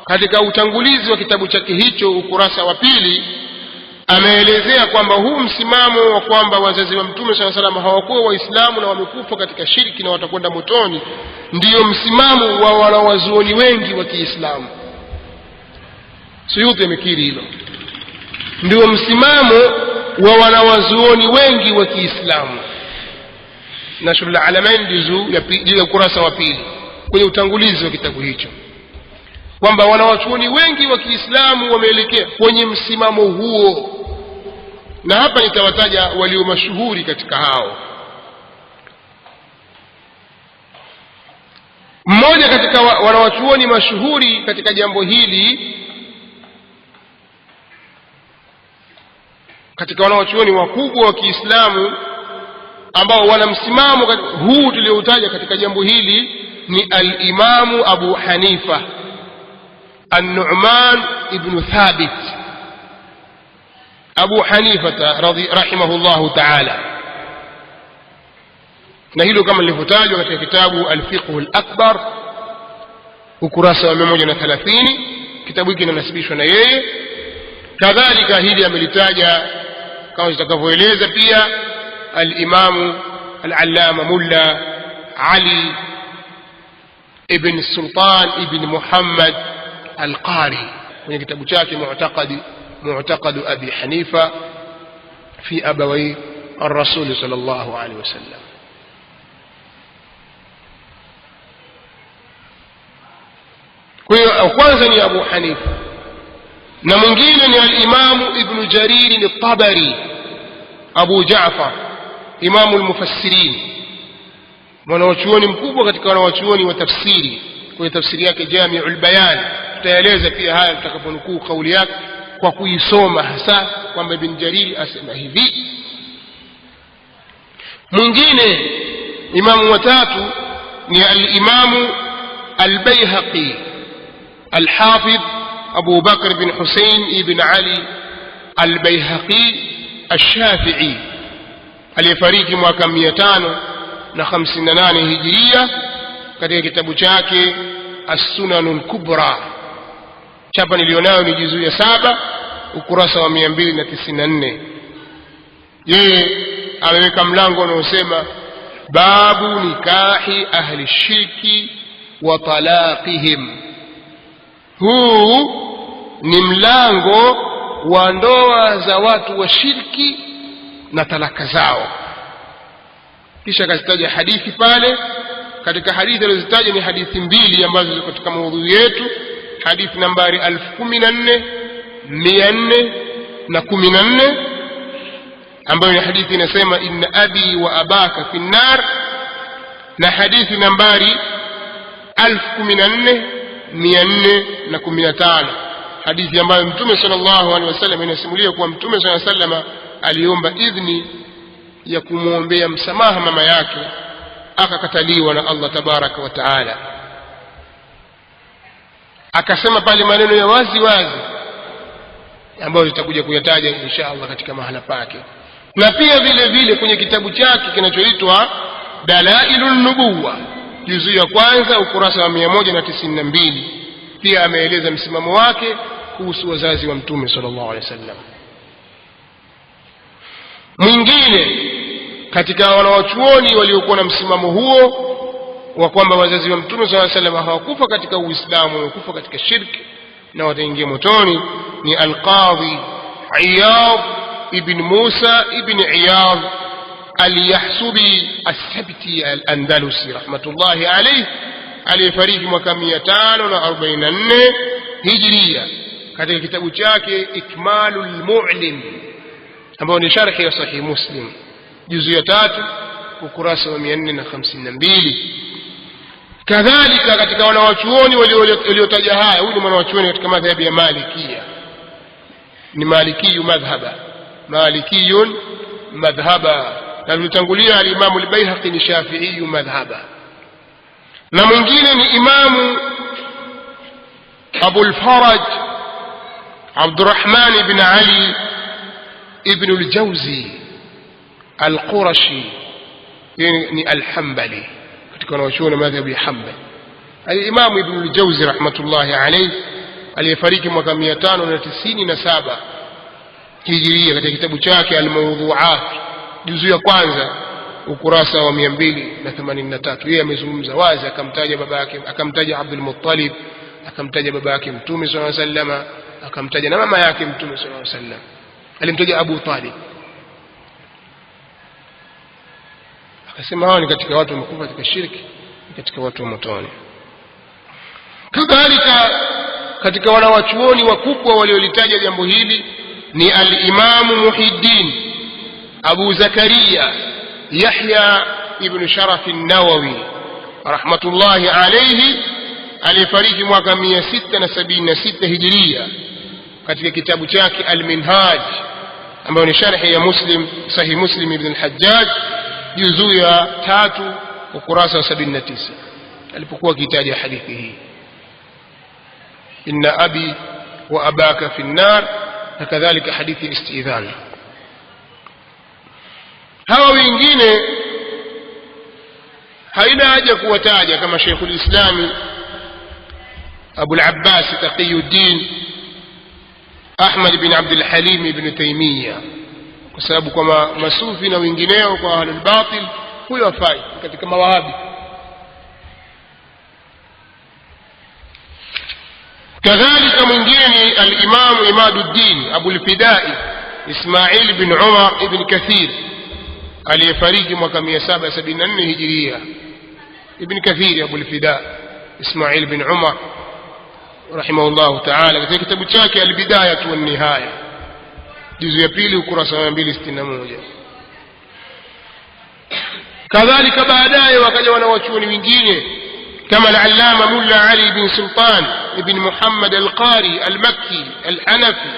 katika utangulizi wa kitabu chake hicho ukurasa wa 2 ameelezea kwamba huu msimamo wa kwamba wazazi wa Mtume sallallahu alaihi wasallam hawakuwa Waislamu na wamekufa katika shirki na watakwenda motoni ndiyo msimamo wa wanawazuoni wengi wa Kiislamu. Suyuti amekiri hilo, ndio msimamo wa wanawazuoni wengi wa Kiislamu. Nashrul Alamain juzuu ya ukurasa wa 2 kwenye utangulizi wa kitabu hicho. kwamba wanawachuoni wengi wa Kiislamu wameelekea kwenye msimamo huo, na hapa nitawataja walio mashuhuri katika hao. Mmoja katika wanawachuoni mashuhuri katika jambo hili, katika wanawachuoni wakubwa wa Kiislamu ambao wana msimamo huu tulioutaja katika jambo hili, ni al-Imamu Abu Hanifa An-Nu'man ibn Thabit, Abu Hanifa rahimahullahu ta'ala. Na hilo kama lilivyotajwa katika kitabu Al-Fiqh Al-Akbar ukurasa wa 130, kitabu hiki kinanasibishwa na yeye. Kadhalika hili amelitaja kama tutakavyoeleza pia al-Imam al-Allama Mulla Ali ibn Sultan ibn Muhammad al-Qari kwenye kitabu chake Mu'taqad Abi Hanifa fi Abawai ar-Rasul sallallahu alaihi wasallam. Kwa hiyo kwanza ni Abu Hanifa, na mwingine ni al-Imam Ibn Jarir al-Tabari, Abu Ja'far, Imam al-Mufassirin, mwanachuoni mkubwa katika wanachuoni wa tafsiri. Kwa tafsiri yake Jami'ul Bayan tutaeleza pia haya tutakaponukuu kauli yake kwa kuisoma, hasa kwamba Ibn Jarir asema hivi. Mwingine imamu watatu ni al-Imam al-Bayhaqi al-Hafidh Abu Bakr bin Hussein ibn Ali al-Bayhaqi al-Shafi'i, aliyefariki mwaka 558 Hijria, katika kitabu chake As-Sunanul Kubra. Chapa nilionayo ni juzuu ya 7 ukurasa wa 294. Yeye ameweka mlango unaosema babu nikahi ahli shirki wa talaqihim. Huu ni mlango wa ndoa za watu wa shirki na talaka zao. Kisha akazitaja hadithi pale. Katika hadithi alizitaja ni hadithi mbili ambazo ziko katika maudhui yetu. Hadithi nambari 14414 ambayo ni hadithi inasema inna abi wa abaka fi an-nar, na hadithi nambari 14415, hadithi ambayo Mtume sallallahu alaihi wasallam inasimulia kuwa Mtume sallallahu alaihi wasallam aliomba idhni ya kumuombea msamaha mama yake, akakataliwa na Allah tabaraka wa taala. Akasema pale maneno ya wazi wazi ambayo tutakuja kuyataja insha Allah katika mahala pake. Na pia vile vile kwenye kitabu chake kinachoitwa Dalailun Nubuwa, juzu ya kwanza ukurasa wa 192, pia ameeleza msimamo wake kuhusu wazazi wa Mtume sallallahu alaihi wasallam. Mwingine katika wanawachuoni waliokuwa na msimamo huo wa kwamba wazazi wa Mtume sallallahu alaihi wasallam hawakufa katika Uislamu, wamekufa katika shirki na wataingia motoni, ni al-Qadhi Iyad ibn Musa ibn Iyad al-Yahsubi as-Sabti al-Andalusi rahmatullahi alayhi, aliyefariki mwaka 544 Hijria, katika kitabu chake Ikmalul Mu'lim ambao ni sharhi ya Sahih Muslim, juzu ya 3 ukurasa wa 452. Kadhalika katika wanawachuoni waliotaja haya, huyu ni mwanachuoni katika madhhabu ya Malikia, ni Malikiyu madhhaba, Malikiyun madhhaba, na tulitangulia al-Imam al-Bayhaqi ni Shafi'iyu madhhaba. Na mwingine ni Imamu Abu al-Faraj Abdurrahman ibn Ali ibn al-Jawzi al-Qurashi, ni al-Hanbali katika wanachuoni madhhabu ya Hanbali. Al-Imam Ibn al-Jawzi rahmatullahi alayhi aliyefariki mwaka 597 Hijria, katika kitabu chake Al-Mawdu'at juzu ya kwanza ukurasa wa 283, yeye amezungumza wazi, akamtaja baba yake, akamtaja Abdul Muttalib, akamtaja baba yake Mtume sallallahu alaihi wasallam, akamtaja na mama yake Mtume sallallahu alaihi wasallam, alimtaja Abu Talib, akasema hao ni katika watu wamekufa katika shirki, katika watu wa motoni. Kadhalika katika wanawachuoni wakubwa waliolitaja jambo hili ni al-Imam Muhiddin Abu Zakaria Yahya ibn Sharaf an-Nawawi rahmatullahi alayhi, aliyefariki mwaka 676 Hijria, katika kitabu chake Al-Minhaj ambayo ni sharhi ya Muslim, Sahih Muslim ibn al-Hajjaj, juzuu ya 3 ukurasa wa 79, alipokuwa akitaja hadithi hii, inna abi wa abaka fi an-nar, na kadhalika hadithi istidhan. Hawa wengine haina haja kuwataja, kama Sheikhul Islam Abu al-Abbas Taqiyuddin Ahmad bin Abdul Halim ibn Taymiyyah, kwa sababu kwa masufi na wengineo kwa ahlul batil huyo hafai katika mawahabi. kadhalika mwingine ni al-Imam Imaduddin Abu al-Fidai Ismail bin Umar ibn Kathir, aliyefariki mwaka 774 Hijria. Ibn Kathir Abu al-Fidai Ismail bin Umar rahimahullah ta'ala, katika kitabu chake Al-Bidayah wa Nihaya, juzu ya 2 ukurasa wa 261. kadhalika baadaye wakaja wanawachuoni wengine kama al-Allama Mulla Ali bin Sultan ibn Muhammad al-Qari al-Makki al-Hanafi,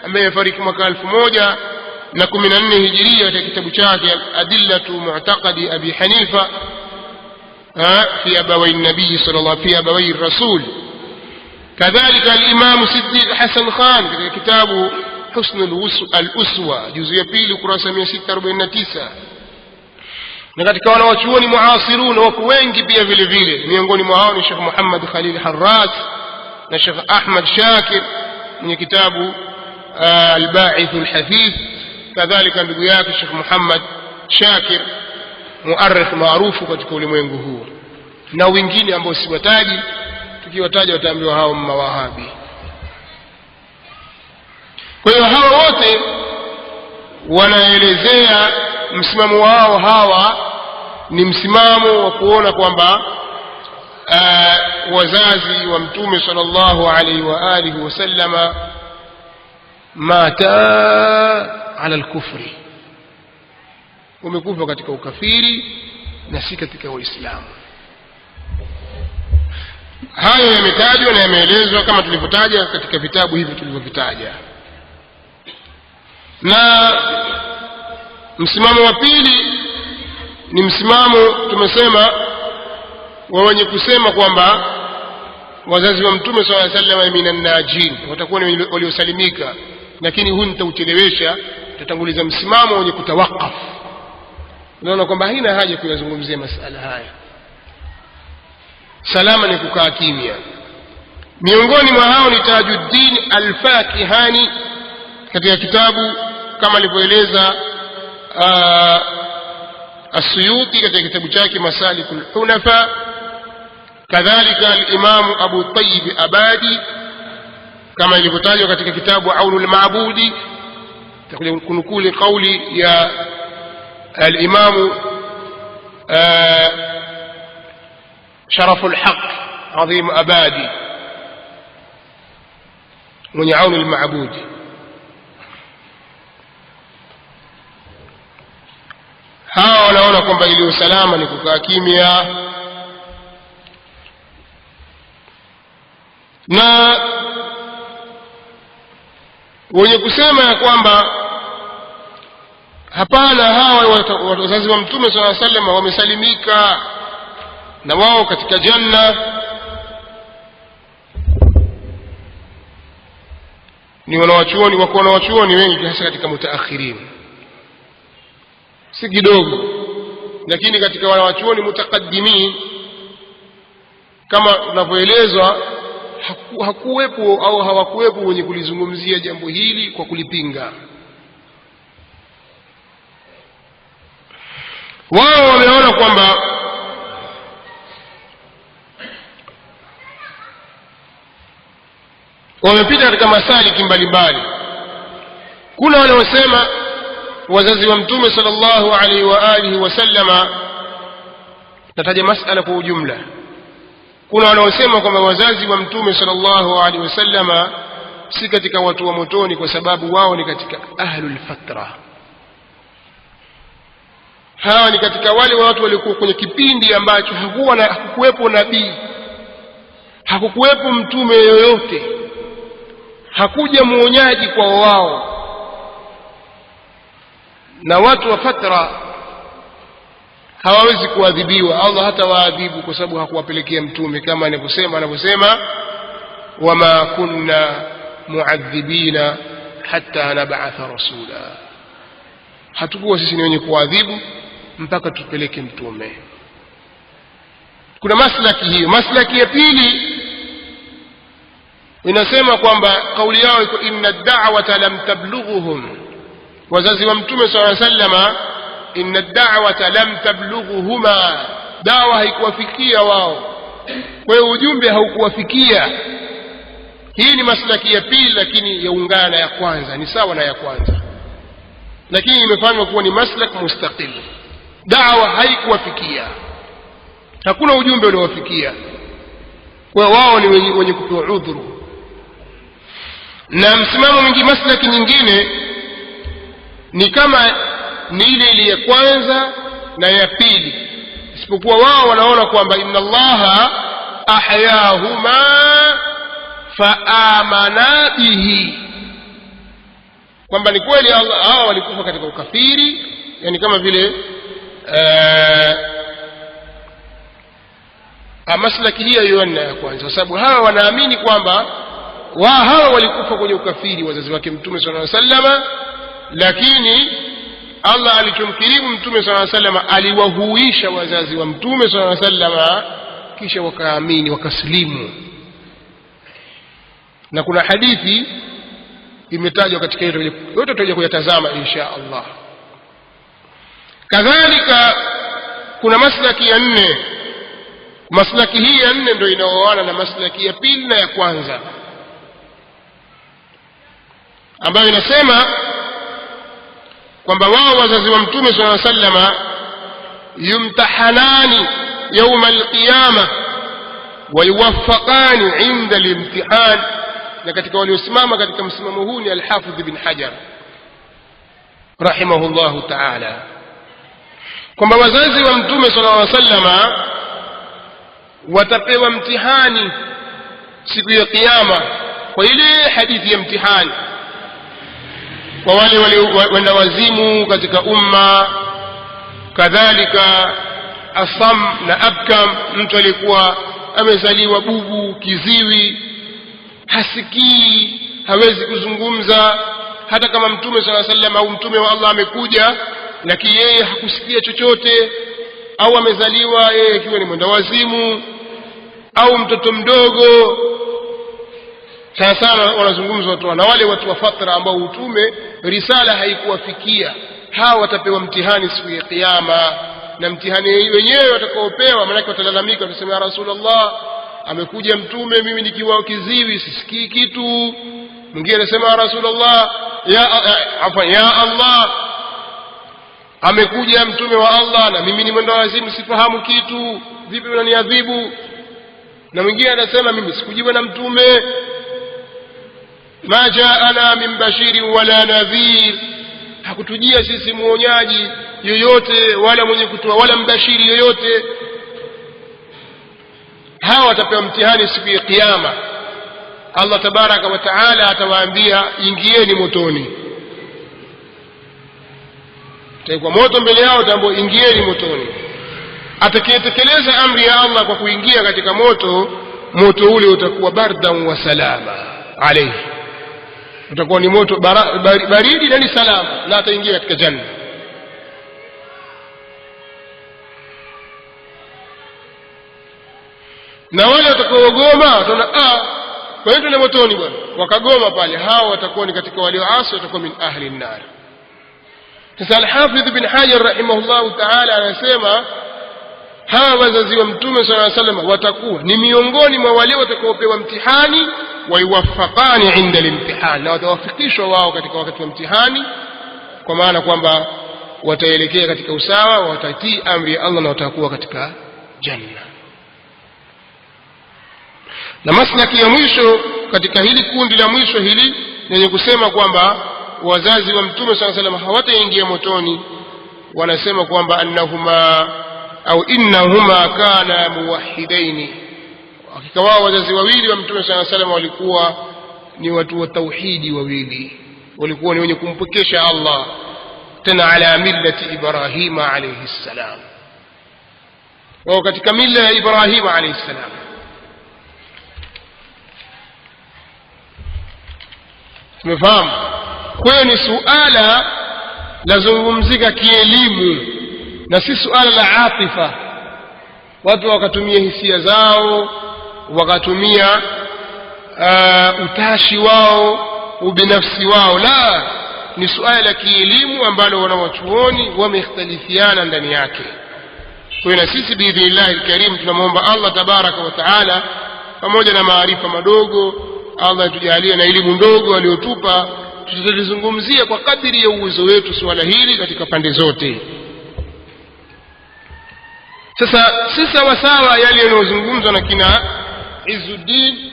ambaye amefariki mwaka 1014 Hijria, katika kitabu chake Adillatu Mu'taqadi Abi Hanifa fi abawai an-nabi sallallahu fi abawai ar-rasul. kadhalika al-Imam Siddiq Hasan Khan katika kitabu Husn al-Uswa, juzu ya 2 ukurasa 649. na katika wanawachuoni muasirun wako wengi pia vile vile, miongoni mwa hao ni Sheikh Muhammad Khalil Harras na Sheikh Ahmad Shakir mwenye kitabu al-Ba'ith al-Hafidh, kadhalika ndugu yake Sheikh Muhammad Shakir muarrikh maarufu katika ulimwengu huu, na wengine ambao siwataji, tukiwataja wataambiwa hao mawahabi. kwa hiyo hawa wote wanaelezea msimamo wao, hawa ni msimamo wa kuona kwamba wazazi wa Mtume sallallahu alaihi wa alihi wasallama mata ala al-kufri, wamekufa katika ukafiri na si katika Uislamu. Hayo yametajwa na yameelezwa kama tulivyotaja katika vitabu hivi tulivyovitaja. Na msimamo wa pili ni msimamo tumesema wa wenye kusema kwamba wazazi wa Mtume sallallahu alaihi wasallam minan najin, watakuwa ni waliosalimika, lakini huu nitauchelewesha, tutatanguliza msimamo wenye kutawakaf. Naona kwamba haina haja kuyazungumzia masala haya, salama ni kukaa kimya. Miongoni mwa hao ni Tajuddin al-Fakihani katika kitabu kama alivyoeleza As-Suyuti katika kitabu chake Masalikul Hunafa, kadhalika al-Imam Abu Tayyib Abadi kama ilivyotajwa katika kitabu Aunul Ma'budi, takuja kunukuli kauli ya al-Imam Sharaful Haq Azim Abadi mwenye Aunul Ma'budi. hawa wanaona kwamba ile usalama ni kukaa kimya, na wenye kusema ya kwamba hapana, hawa wazazi wa Mtume sallallahu alaihi wasallam wamesalimika na wao katika janna, ni wanawachuoni, wako wanawachuoni wengi hasa katika mutaakhirin, si kidogo, lakini katika wanawachuoni mutakaddimin kama tunavyoelezwa hakuwepo au hawakuwepo wenye kulizungumzia jambo hili kwa kulipinga. Wao wameona kwamba wamepita katika masaliki mbalimbali. Kuna wanaosema wazazi wa Mtume sallallahu alaihi wa alihi wasallama, nataja masala kwa ujumla, kuna wanaosema kwamba wazazi wa Mtume sallallahu alaihi wasallama si katika watu wa motoni kwa sababu wao ni katika ahlul fatra. Hawa ni katika wale watu walikuwa kwenye kipindi ambacho hakukuwepo nabii, hakukuwepo mtume yoyote, hakuja muonyaji kwa wao. Na watu wa fatra hawawezi kuadhibiwa, Allah hata waadhibu kwa sababu hakuwapelekea mtume, kama anavyosema wama kunna muadhibina hatta nab'atha rasula, hatakuwa sisi ni wenye kuadhibu mpaka tupeleke mtume. Kuna maslaki hiyo. Maslaki ya pili inasema kwamba kauli yao iko inna ad-da'wata lam tablughuhum, wazazi wa Mtume sallallahu alayhi wasallam, inna ad-da'wata lam tablughuhuma, dawa haikuwafikia wao, kwa hiyo ujumbe haukuwafikia. Hii ni maslaki ya pili, lakini yaungana na ya kwanza, ni sawa na ya kwanza, lakini imefanywa kuwa ni maslak mustaqil. Dawa haikuwafikia, hakuna ujumbe uliowafikia, kwa wao ni wenye kupewa udhuru. Na msimamo mwingine, maslaki nyingine ni kama ni ile ya kwanza na ya pili, isipokuwa wao wanaona kwamba inna Allaha ahyahuma faamana bihi, kwamba ni kweli hawa walikufa katika ukafiri, yani kama vile maslaki hiyo ya kwanza, kwa sababu hawa wanaamini kwamba hawa walikufa kwenye ukafiri, wazazi wake Mtume sallallahu alaihi wasallam, lakini Allah alichomkirimu Mtume sallallahu alaihi wasallam aliwahuisha wazazi wa Mtume sallallahu alaihi wasallam, kisha wakaamini wakaslimu. Na kuna hadithi imetajwa katika hilo, yote tutaje kuyatazama insha Allah. Kadhalika kuna maslaki ya nne. Maslaki hii ya nne ndio inaoana na maslaki ya pili na ya kwanza, ambayo inasema kwamba wao wazazi wa Mtume sallallahu alaihi wasallam yumtahanani يوم القيامة ويوفقان عند الامتحان. na katika waliosimama katika msimamo huu ni al-Hafidh ibn Hajar rahimahullahu ta'ala, kwamba wazazi wa Mtume sallallahu alaihi wasallam watapewa mtihani siku ya kiyama kwa ile hadithi ya mtihani, kwa wale wenda wazimu katika umma. Kadhalika asam na abkam, mtu alikuwa amezaliwa bubu, kiziwi, hasikii, hawezi kuzungumza, hata kama Mtume sallallahu alaihi wasallam au mtume wa Allah amekuja, lakini yeye hakusikia chochote, au amezaliwa yeye akiwa ni mwenda wazimu, au mtoto mdogo. Sana wanazungumza watu na wale watu wa fatra ambao utume risala haikuwafikia, hawa watapewa mtihani siku ya kiyama. Na mtihani wenyewe watakaopewa, maana watalalamika, watasema ya Rasulullah, amekuja mtume mimi nikiwa kiziwi, sisikii kitu. Mwingine anasema ya Rasulullah, ya Allah, amekuja mtume wa Allah na mimi ni mwenda wazimu, sifahamu kitu, vipi unaniadhibu? Na mwingine anasema mimi sikujiwa na mtume, ma jaana min bashirin wala nadhir, hakutujia sisi muonyaji yoyote wala mwenye kutoa wala mbashiri yoyote. Hawa watapewa mtihani siku ya kiyama. Allah tabaraka wa taala atawaambia ingieni motoni, taikwa moto mbele yao, tambo ingieni motoni. Atakayetekeleza amri ya Allah kwa kuingia katika moto, moto ule utakuwa bardan wa salama alayhi, utakuwa ni moto baridi na ni salama, na ataingia katika janna. Na wale watakaogoma wataona kwa hiyo tuna motoni bwana, wakagoma pale, hao watakuwa ni katika walioasi, watakuwa min ahli an-nar. Sasa al-Hafidh ibn Hajar rahimahullahu ta'ala anasema hawa wazazi wa Mtume sallallahu alaihi wasallam watakuwa ni miongoni mwa wale watakaopewa mtihani, waiwafaqani inda al-imtihan, na watawafikishwa wao katika wakati wa mtihani, kwa maana kwamba wataelekea katika usawa, watatii amri ya Allah na watakuwa katika janna. Na maslaki ya mwisho katika hili kundi la mwisho hili lenye kusema kwamba wazazi wa Mtume sallallahu alaihi wasallam hawataingia motoni, wanasema kwamba annahuma au innahuma kana muwahhidaini, hakika wao wazazi wawili wa Mtume sallallahu alaihi wasallam walikuwa ni watu wa tauhidi wawili, walikuwa ni wenye kumpekesha Allah, tena ala millati Ibrahima alayhi salam, wao katika mila ya Ibrahima alayhi salam. Tumefahamu? Kwa hiyo ni suala lazungumzika kielimu na si suala la atifa, watu wakatumia hisia zao, wakatumia utashi wao, ubinafsi wao. La, ni suala la kielimu ambalo wanawachuoni wamekhtalifiana ndani yake. Kwa hiyo na sisi biidhnillah alkarim tunamwomba Allah tabaraka wa taala, pamoja na maarifa madogo Allah atujalie na elimu ndogo aliyotupa, tutalizungumzia kwa kadiri ya uwezo wetu suala hili katika pande zote. Sasa si sawasawa yale yanayozungumzwa na kina Izzuddin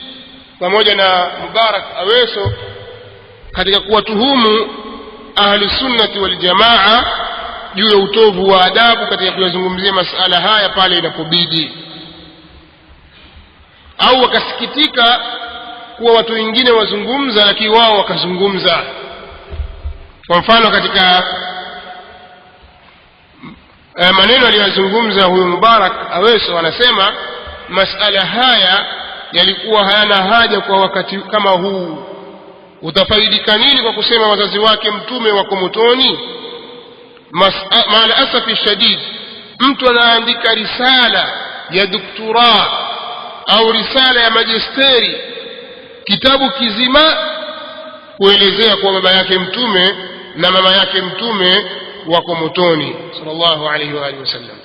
pamoja na Mubarak Aweso katika kuwatuhumu ahli sunnati wal jamaa juu ya utovu wa adabu katika kuyazungumzia masala haya pale inapobidi, au wakasikitika kuwa watu wengine wazungumza lakini wao wakazungumza. Kwa mfano katika maneno aliyozungumza huyu Mubarak Aweso, anasema masala haya yalikuwa hayana haja kwa wakati kama huu. Utafaidika nini kwa kusema wazazi wake Mtume wako motoni? Maal asafi shadid, mtu anaandika risala ya doktora au risala ya majisteri, kitabu kizima kuelezea kwa baba yake Mtume na mama yake Mtume wako motoni sallallahu alayhi wa alihi wasallam.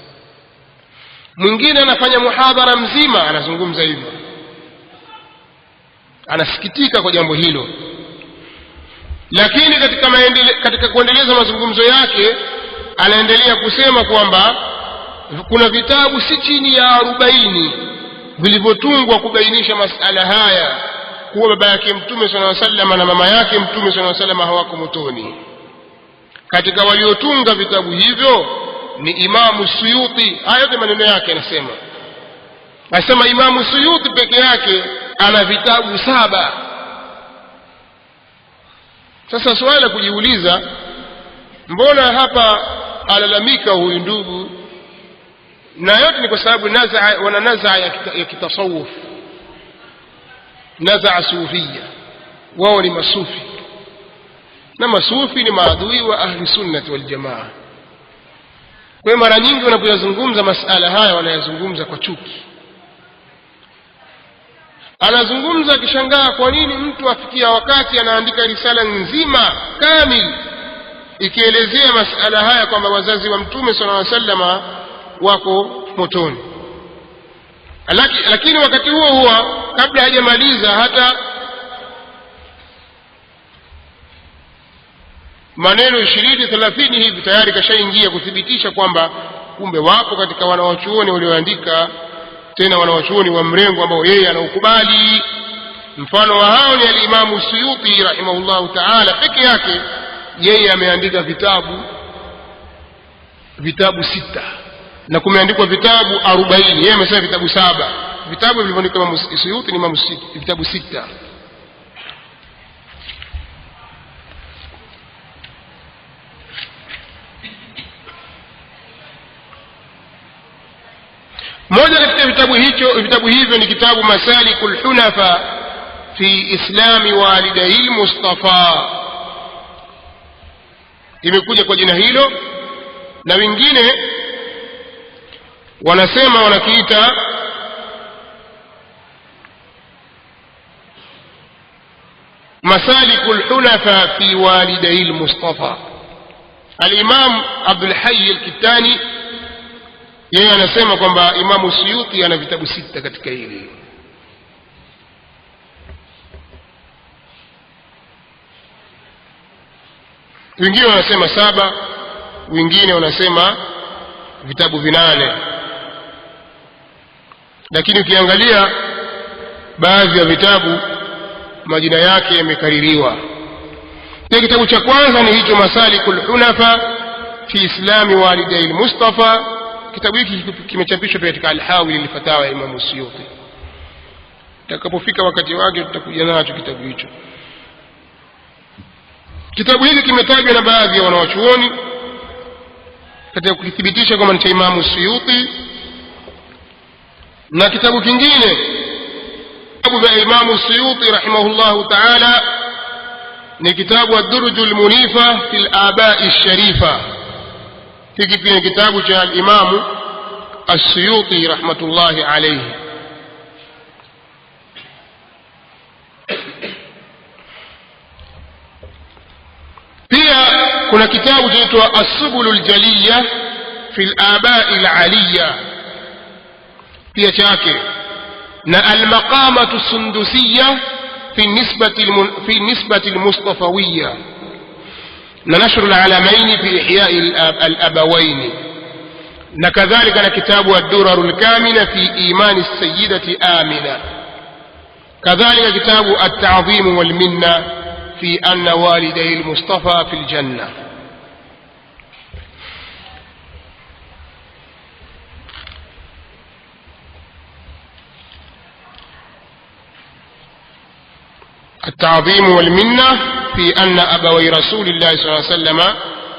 Mwingine anafanya muhadhara mzima anazungumza hivyo, anasikitika kwa jambo hilo, lakini katika kuendeleza mazungumzo yake anaendelea kusema kwamba kuna vitabu si chini ya 40 vilivyotungwa kubainisha masala haya, kuwa baba yake Mtume sallallahu alaihi wasallam na mama yake Mtume sallallahu alaihi wasallam hawako motoni. Katika waliotunga vitabu hivyo ni Imamu Suyuti. Hayo ni maneno yake, anasema Imamu Suyuti peke yake ana vitabu 7. Sasa swali la kujiuliza, mbona hapa alalamika huyu ndugu? Na yote ni kwa sababu wana nazaa ya kitasawuf, nazaa sufia. Wao ni masufi, na masufi ni maadui wa ahli sunnati wal jamaa. Kwa mara nyingi wanapozungumza masala haya wanayazungumza kwa chuki. Anazungumza akishangaa kwa nini mtu afikia wakati anaandika risala nzima kamili ikielezea masala haya kwamba wazazi wa Mtume sallallahu alaihi wasallam wako motoni. Lakini wakati huo kabla hajamaliza hata maneno 20-30 hivi tayari kashaingia kuthibitisha kwamba kumbe wapo katika wanawachuoni walioandika, tena wanawachuoni wa mrengo ambao yeye anaukubali. Mfano wa hao ni al-Imamu Suyuti rahimahullahu ta'ala, peke yake yeye ameandika vitabu 6 na kumeandikwa vitabu 40. Yeye amesema vitabu 7. Vitabu vilivyoandikwa Imamu Suyuti ni vitabu 6. Moja katika vitabu hivyo ni kitabu Masalikul Hunafa fi Islami Walidayil Mustafa, imekuja kwa jina hilo, na wengine wanasema wanakiita Masalikul Hunafa fi Walidayil Mustafa. Al-Imam Abdul Hayy al-Kittani yeye anasema kwamba Imamu Suyuti ana vitabu 6 katika hili. Wengine wanasema 7, wengine wanasema vitabu 8. Lakini ukiangalia baadhi ya vitabu majina yake yamekaririwa. Kitabu cha kwanza ni hicho Masalikul Hunafa fi Islami Walidai al-Mustafa. Kitabu hiki kimechapishwa katika Al-Hawi lil-Fatawa ya Imam Suyuti. Takapofika wakati wake tutakuja nacho kitabu hicho. Kitabu hiki kimetajwa na baadhi ya wanawachuoni katika kukithibitisha kwamba ni cha Imam Suyuti. Na kitabu kingine kitabu cha Imam Suyuti rahimahullahu ta'ala ni kitabu Ad-Durjul Munifa fil Aba'i Ash-Sharifa. Hiki pia ni kitabu cha Imam As-Suyuti rahmatullahi alayhi. Pia kuna kitabu chaitwa As-Subulul Jaliyya fil Aba'i Al-Aliyya pia chake, na Al-Maqamatu Sundusiyya في النسبة المصطفوية نشر العلمين في إحياء الأبوين. كذلك كتاب الدرر الكامنة في إيمان السيدة آمنة. كذلك كتاب التعظيم والمنة في أن والدي المصطفى في الجنة. التعظيم والمنة في أن أبوي رسول الله صلى الله عليه وسلم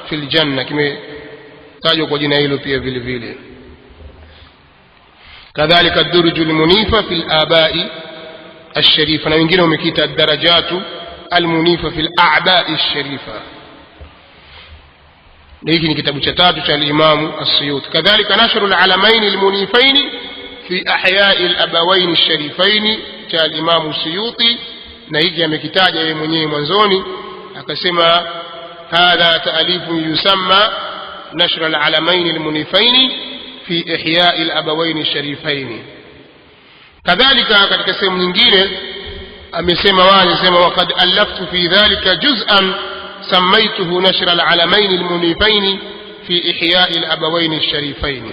في الجنة كما تاجوا قجنا إلو فيه فيلي. كذلك الدرج المنيفة في الآباء الشريفة. نمجينه مكيتا الدرجات المنيفة في الأعباء الشريفة. لكن كتاب شتات الإمام السيوطي. كذلك نشر العلمين المنيفين في أحياء الأبوين الشريفين الإمام السيوطي. na hiki amekitaja yeye mwenyewe mwanzoni akasema hadha ta'alifun yusamma nashr al-alamain al-munifain fi ihya' al-abawain al-sharifain. kadhalika katika sehemu nyingine amesema waqad alaftu fi dhalika juz'an sammaytuhu nashr al-alamain al-munifain fi ihya' al-abawain al-sharifain.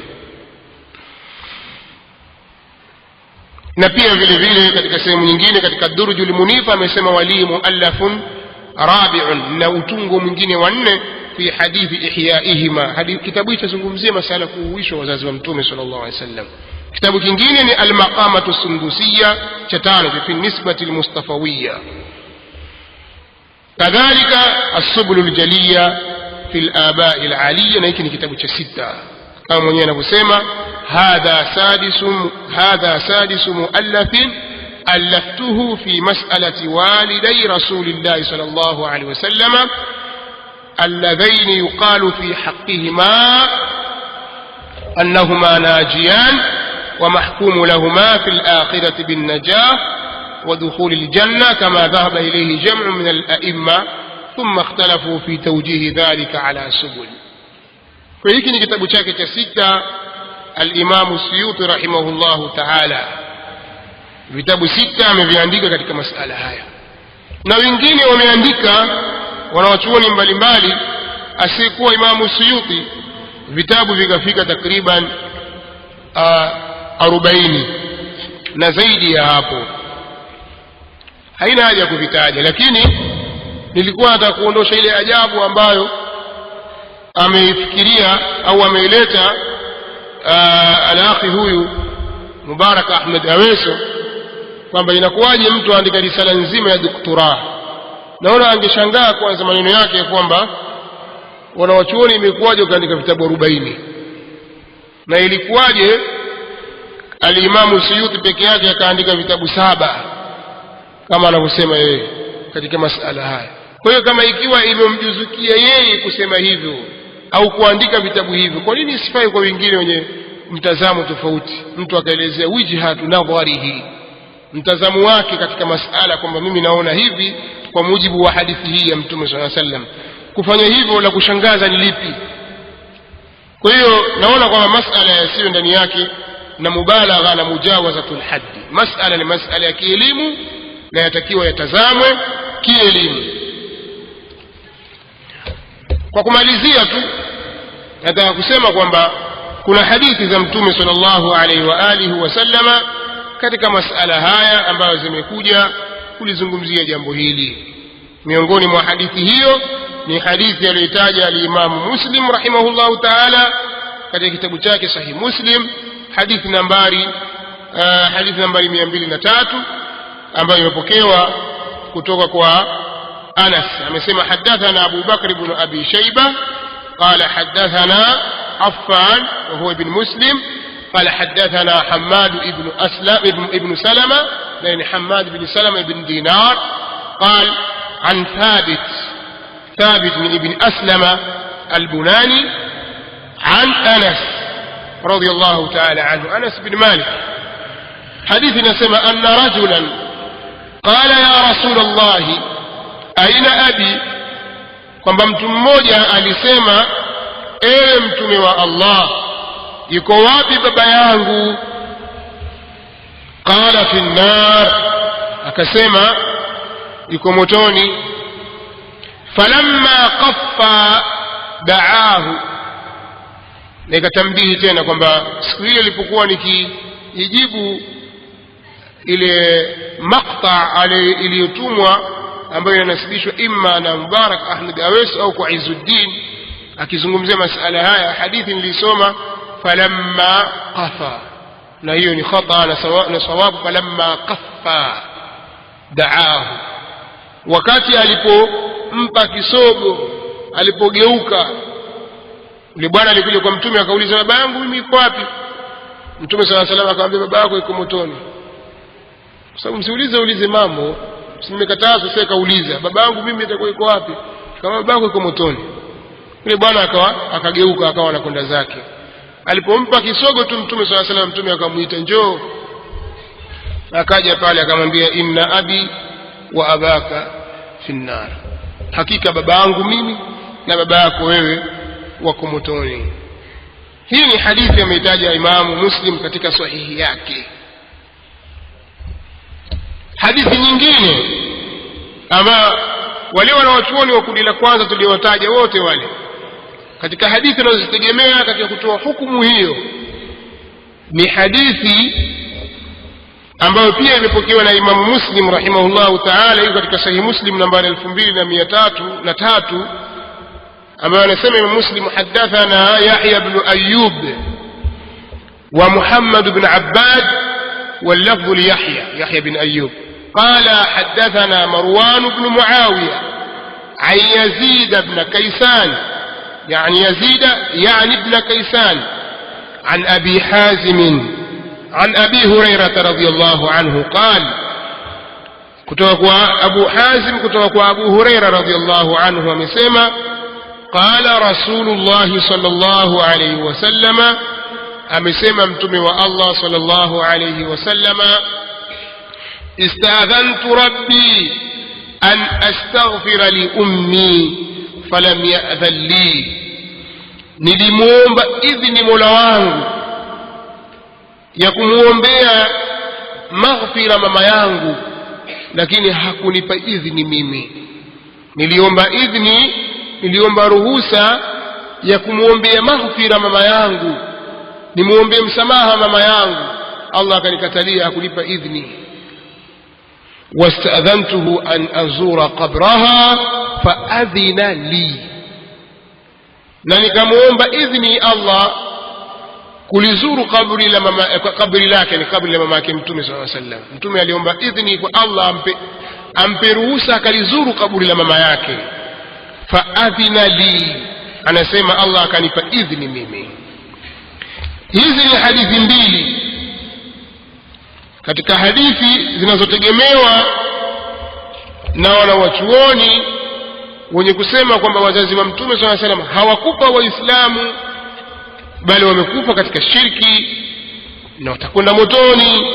na pia vile vile katika sehemu nyingine katika Durjul Munifa amesema wali muallafun rabi'un, na utungo mwingine wa 4 fi hadithi ihyaihima. Kitabu hicho zungumzia masala kuuishwa wazazi wa Mtume sallallahu alaihi wasallam. Kitabu kingine ni Al-Maqamatu Sundusiyya cha 5 fi nisbati al-Mustafawiyya. kadhalika As-Subulul Jaliyya fi al-Aba'i al-Aliyya, na hiki ni kitabu cha 6 kama mwenyewe anavyosema هذا سادس مؤلف ألفته في مسألة والدي رسول الله صلى الله عليه وسلم اللذين يقال في حقهما أنهما ناجيان ومحكوم لهما في الآخرة بالنجاة ودخول الجنة كما ذهب إليه جمع من الأئمة ثم اختلفوا في توجيه ذلك على سبل. فهيكي كتاب شاكة 6 الإمام السيوطي رحمه الله تعالى. vitabu 6 ameviandika katika masala haya, na wengine wameandika wanawachuoni mbalimbali asiyekuwa Imamu Suyuti vitabu vikafika takriban 40 na zaidi ya hapo. Haina haja kuvitaja, lakini nilikuwa nataka kuondosha ile ajabu ambayo ameifikiria au ameileta al-akhi huyu Mubarak Ahmed Aweso, kwamba inakuwaje mtu aandika risala nzima ya doktora. Naona angeshangaa kwanza maneno yake kwamba wanawachuoni imekuwaje ukaandika vitabu 40, na ilikuwaje al-Imam Suyuti peke yake akaandika vitabu 7 kama anavyosema yeye katika masala haya. Kwa hiyo kama ikiwa imemjuzukia yeye kusema hivyo au kuandika vitabu hivyo, kwa nini isifai kwa wengine wenye mtazamo tofauti? Mtu akaelezea wijhatu nadharihi, mtazamo wake katika masala, kwamba mimi naona hivi kwa mujibu wa hadithi hii ya Mtume sallallahu alaihi wasallam. Kufanya hivyo la kushangaza ni lipi? Kwa hiyo naona kwamba masala yasiyo ndani yake na mubalagha na mujawazatul haddi. Masala ni masala ya kielimu na yatakiwa yatazamwe kielimu. Kwa kumalizia tu nataka kusema kwamba kuna hadithi za Mtume sallallahu alaihi wa alihi wasallama katika masala haya ambayo zimekuja kulizungumzia jambo hili. Miongoni mwa hadithi hiyo ni hadithi aliyotaja al-Imam Muslim rahimahullahu ta'ala katika kitabu chake Sahih Muslim, hadithi nambari 203 ambayo imepokewa kutoka kwa Anas. Amesema hadathana Abu Bakr ibn Abi Shayba qala hadathana Affan wa huwa ibn Muslim قال حدثنا حماد ابن سلمة يعني حماد بن سلمة بن دينار قال عن ثابت من ابن أسلم البناني عن أنس رضي الله تعالى عنه أنس بن مالك حديثنا سمع أن رجلا قال يا رسول الله أين أبي kwamba mtu mmoja alisema ewe mtume wa Allah yuko wapi baba yangu? Qala fi an-nar, akasema yuko motoni. Falamma qaffa da'ahu, nikatambihi tena kwamba siku ile ilipokuwa nikijibu ile maqta iliyotumwa ambayo inanasibishwa imma na Mubarak Ahmed Awes au kwa Izzuddin akizungumzia masala haya, hadithi nilisoma falamma qafa, na hiyo ni khata na sawabu falamma qaffa da'ahu, wakati alipompa kisogo, alipogeuka. Yule bwana alikuja kwa mtume akauliza baba yangu mimi yuko wapi? Mtume sallallahu alaihi wasallam akamwambia baba yako yuko motoni. Kwa sababu ulize mambo, simekataza sasa kauliza baba yangu mimi atakuwa yuko wapi? Kama baba yako yuko motoni. Yule bwana akageuka akawa anakwenda zake. Alipompa kisogo tu mtume sallallahu alaihi wasallam, mtume akamuita njoo. Akaja pale akamwambia inna abi wa abaka fi an-nar, hakika baba yangu mimi na baba yako wewe wako motoni. Hii ni hadithi ameitaja Imamu Muslim katika sahihi yake. Hadithi nyingine ama wale wanawachuoni wa kundi la kwanza tuliowataja wote wale, katika hadithi tunazozitegemea katika kutoa hukumu hiyo ni hadithi ambayo pia imepokewa na Imamu Muslim rahimahullahu ta'ala, iko katika Sahih Muslim nambari 2303, ambayo anasema Imamu Muslim hadathana Yahya ibn Ayyub wa Muhammad ibn Abbad واللفظ ليحيى بن أيوب قال حدثنا مروان بن معاوية عن يزيد بن كيسان يعني ابن كيسان عن أبي حازم عن أبي هريرة رضي الله عنه قال كتوكوا أبو حازم كتوكوا أبو هريرة رضي الله عنه ومسيما قال رسول الله صلى الله عليه وسلم amesema mtume wa Allah sallallahu alayhi wasallama istadhantu rabbi an astaghfira li ummi falam ya'dhan li, nilimuomba idhni Mola wangu ya kumuombea maghfira mama yangu, lakini hakunipa idhni mimi. Niliomba ruhusa ya kumuombea maghfira mama yangu, nimuombe msamaha mama yangu, Allah akanikatalia, hakulipa idhni. wasta'dhantuhu an azura qabraha faadhina li, na nikamuomba idhni Allah kulizuru kabri lake, ni kabri la mama yake Mtume sallallahu alaihi wasallam. Mtume aliomba idhni kwa Allah ampe ruhusa akalizuru kaburi la mama yake. faadhina li, anasema Allah akanipa idhni mimi. Hizi ni hadithi mbili katika hadithi zinazotegemewa na wanawachuoni wenye kusema kwamba wazazi wa Mtume sallallahu alaihi wasallam hawakufa Waislamu, bali wamekufa katika shirki na watakwenda motoni.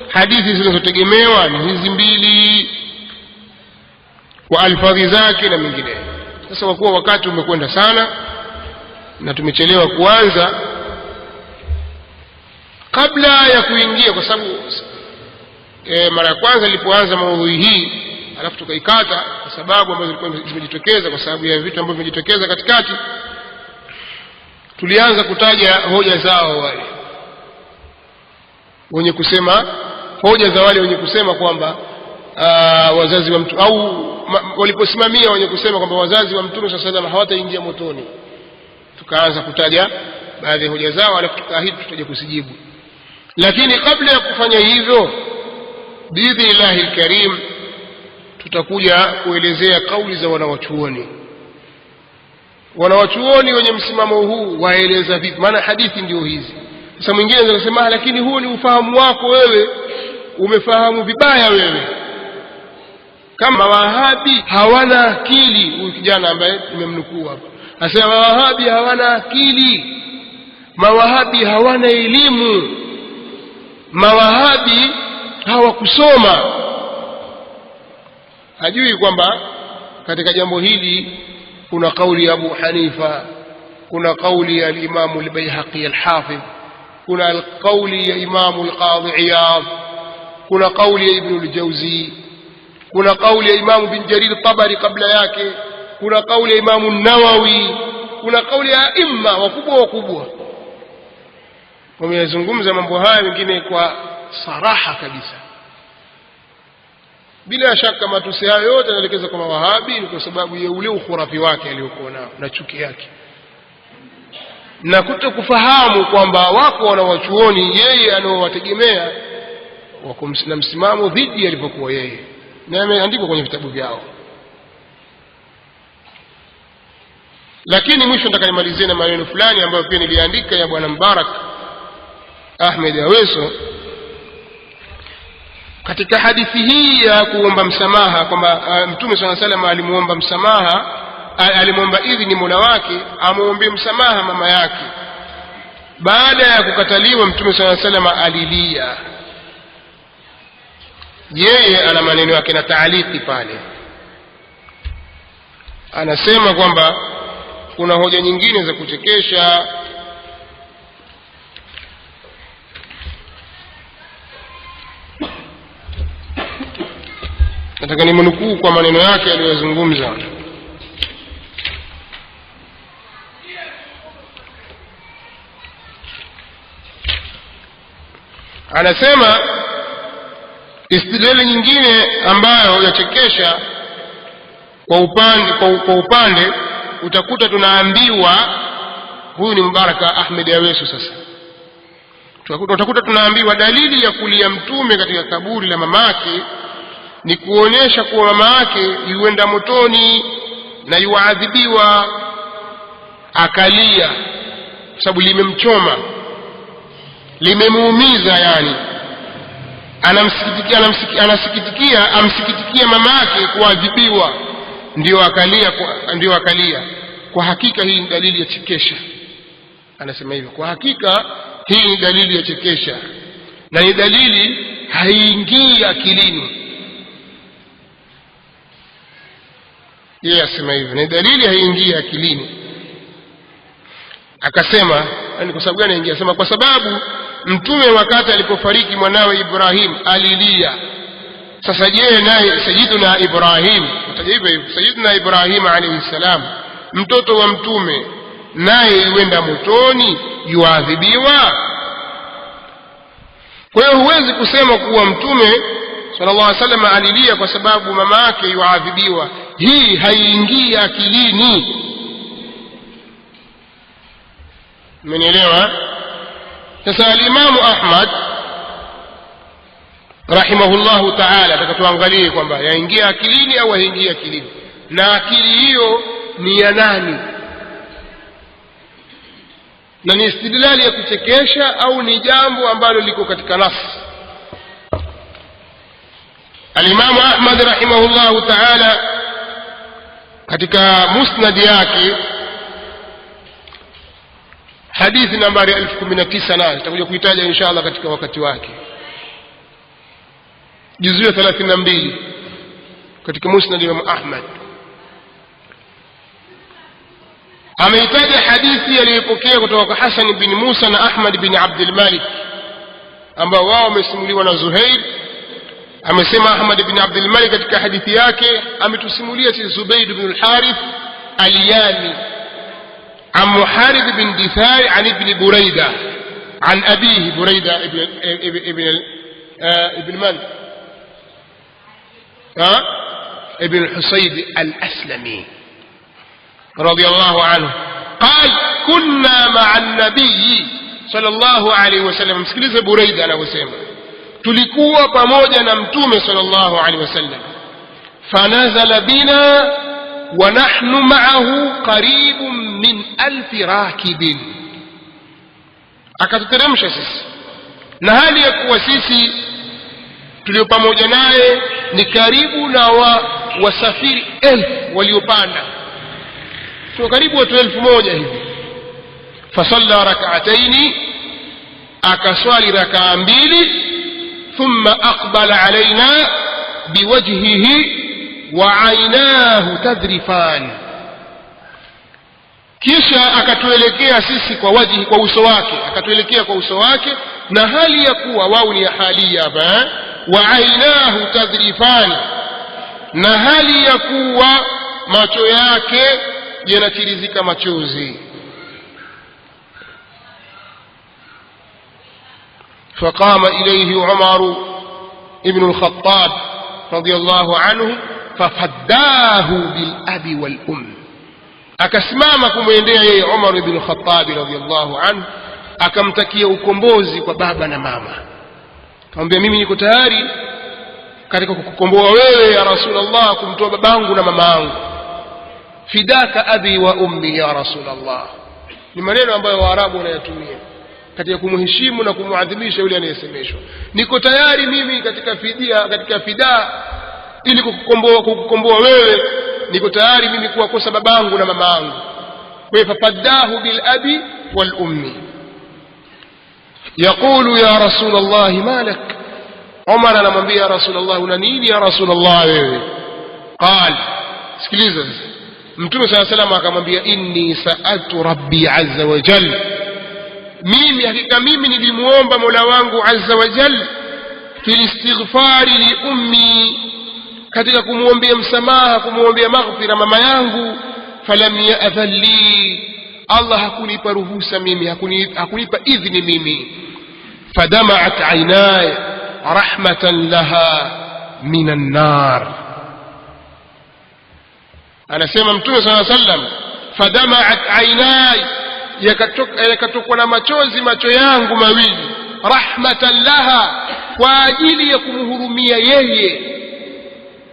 Hadithi zinazotegemewa ni hizi mbili kwa alfadhi zake na mengine. Sasa kwa kuwa wakati umekwenda sana na tumechelewa kuanza, kabla ya kuingia, kwa sababu mara ya kwanza nilipoanza maudhui hii alafu tukaikata kwa sababu ambazo zilikuwa zimejitokeza, kwa sababu ya vitu ambavyo vimejitokeza katikati, tulianza kutaja hoja zao wale wenye kusema hoja za wale wenye kusema kwamba wazazi wa mtu au waliposimamia wenye kusema kwamba wazazi wa Mtume sallallahu alaihi wasallam hawataingia motoni. Tukaanza kutaja baadhi ya hoja zao, alafu tukaahidi tutaje kusijibu. Lakini kabla ya kufanya hivyo, biidhnillahi alkarim, tutakuja kuelezea kauli za wanawachuoni. Wanawachuoni wenye msimamo huu waeleza vipi? Maana hadithi ndio hizi. Sasa mwingine anasema lakini huo ni ufahamu wako wewe, umefahamu vibaya wewe. Kama Wahabi hawana akili, huyu kijana ambaye nimemnukuu hapa anasema Wahabi hawana akili, Mawahabi hawana elimu, Mawahabi hawakusoma. Hajui kwamba katika jambo hili kuna kauli ya Abu Hanifa, kuna kauli ya Imam al-Baihaqi al-Hafidh, kuna kauli ya Imam al-Qadhi Iyad, kuna kauli ya Ibn al-Jawzi, kuna kauli ya Imam bin Jarir al-Tabari kabla yake, kuna kauli ya Imam an-Nawawi, kuna kauli ya imma wakubwa wamezungumza mambo haya, wengine kwa saraha kabisa. Bila shaka matusi hayo yote yanaelekeza kwa Wahabi ni kwa sababu ya ule ukhurafi wake aliyokuwa nao na chuki yake, na kutokufahamu kwamba wako wanawachuoni yeye anaowategemea wako na msimamo dhidi alivyokuwa yeye, na ameandikwa kwenye vitabu vyao. Lakini mwisho nataka nimalizie na maneno fulani ambayo pia niliandika ya Bwana Mubarak Ahmed Aweso katika hadithi hii ya kuomba msamaha, kwamba Mtume sallallahu alaihi wasallam alimuomba msamaha, alimuomba idhini Mola wake amuombe msamaha mama yake. Baada ya kukataliwa, Mtume sallallahu alaihi wasallam alilia. Yeye ana maneno yake na taaliki pale, anasema kwamba kuna hoja nyingine za kuchekesha. Nataka nimnukuu kwa maneno yake aliyozungumza. Anasema istidlali nyingine ambayo yachekesha kwa upande utakuta tunaambiwa, huyu ni Mubaraka Ahmed Aweso. Sasa utakuta tunaambiwa dalili ya kulia Mtume katika kaburi la mamake ni kuonyesha kuwa mama yake yuenda motoni na yuadhibiwa. Akalia kwa sababu limemchoma, limemuumiza, yani amsikitikia mama yake kuadhibiwa, ndio akalia. Kwa hakika hii ni dalili ya chekesha. Anasema hivyo, kwa hakika hii ni dalili ya chekesha na ni dalili haingii akilini. Yeye asema hivyo, ni dalili haingii akilini. Akasema yani kwa sababu gani haingii? Asema kwa sababu Mtume wakati alipofariki mwanawe Ibrahim alilia. Sasa je, naye Sayyiduna Ibrahim, Sayyiduna Ibrahim alayhi salam, mtoto wa Mtume, naye yuenda motoni, yuadhibiwa? Kwa hiyo huwezi kusema kuwa Mtume sallallahu alaihi wasallam alilia kwa sababu mama yake yuadhibiwa. Hii haiingii akilini. Mmenielewa? Sasa al-Imam Ahmad rahimahullahu ta'ala takatuangalie kwamba yaingia akilini au haingii akilini, na akili hiyo ni ya nani, na ni istidlali ya kuchekesha au ni jambo ambalo liko katika nafsi. Al-Imam Ahmad rahimahullahu ta'ala katika musnad yake hadithi nambari 1019 tutakuja kuitaja inshallah katika wakati wake, juzu ya 32 katika musnad ya Imam Ahmad, ameitaja hadithi aliyopokea kutoka kwa Hasan bin Musa na Ahmad bin Abdul Malik, ambao wao wamesimuliwa na Zuhair. Amesema Ahmad bin Abdul Malik katika hadithi yake, ametusimulia si Zubayd bin al-Harith al-Yami عن محارب بن دثار عن ابن بريدة عن أبيه بريدة ابن من ابن الحصيب الأسلمي رضي الله عنه قال كنا مع النبي صلى الله عليه وسلم. msikilize Buraida anavyosema, tulikuwa pamoja na mtume صلى الله عليه وسلم. fanazala bina wa nahnu ma'ahu qaribun min 1000 rakibin, akatuteremsha sisi na hali ya kuwa sisi tulio pamoja naye ni karibu na wasafiri 1000 waliopanda, kwa karibu watu 1000 hivi. fasalla rak'atayn, akaswali rak'a 2, thumma aqbala alaina biwajhihi wa aynahu tadrifan, kisha akatuelekea sisi kwa wajhi, kwa uso wake, akatuelekea kwa uso wake na hali ya kuwa wao ni halia hapa, wa aynahu tadrifan, na hali ya kuwa macho yake yanatirizika machozi. فقام إليه عمر ابن الخطاب رضي الله عنه ففداه بالأب والأم, akasimama kumwendea yeye Umar ibn al-Khattab radhiyallahu anhu, akamtakia ukombozi kwa baba na mama, akamwambia mimi niko tayari katika kukukomboa wewe ya Rasulullah, kumtoa babangu na mamangu. fidaka abi wa ummi ya Rasulullah, ni maneno ambayo Waarabu wanayatumia katika kumheshimu na kumuadhimisha yule anayesemeshwa. niko tayari mimi katika fidaa ili kukukomboa wewe, niko tayari mimi kuwakosa babangu na mamangu. kwa hivyo faddahu bil abi wal ummi. yaqulu ya Rasulullah malak, Umar anamwambia ya Rasulullah una nini ya Rasulullah wewe? qal, sikiliza Mtume صلى الله عليه وسلم akamwambia inni sa'altu rabbi azza wa jalla, mimi hakika mimi nilimuomba Mola wangu azza wa jalla fil istighfari li ummi, katika kumuombea msamaha, kumuombea maghfira mama yangu. falam ya'dhan li, Allah hakunipa ruhusa mimi, hakunipa idhni mimi. fadama'at aynaya rahmatan laha minan nar, anasema Mtume صلى الله عليه وسلم fadama'at aynaya, yakatokwa na machozi macho yangu mawili, rahmatan laha, kwa ajili ya kumhurumia yeye.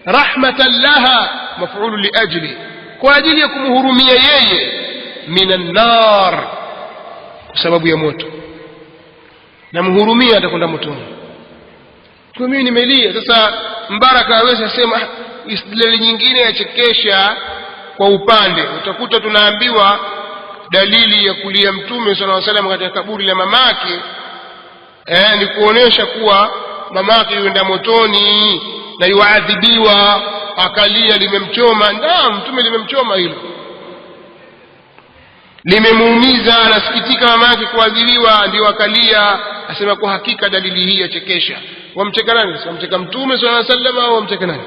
rahmatan laha maf'ul li ajli, kwa ajili ya kumhurumia yeye. minan nar, kwa sababu ya moto, na mhurumia atakwenda motoni. kwa mimi nimelia. sasa Mbaraka aweza sema istidlali nyingine yachekesha kwa upande, utakuta tunaambiwa dalili ya kulia Mtume sallallahu alaihi wasallam katika kaburi la mamake ni kuonesha kuwa mamake yuenda motoni na yuadhibiwa, akalia limemchoma. Mtume limemchoma hilo, limemuumiza, anasikitika mamake kuadhibiwa, ndio akalia. asema kwa hakika dalili hii yachekesha. wamcheka nani? wamcheka Mtume sallallahu alaihi wasallam au wamcheka nani?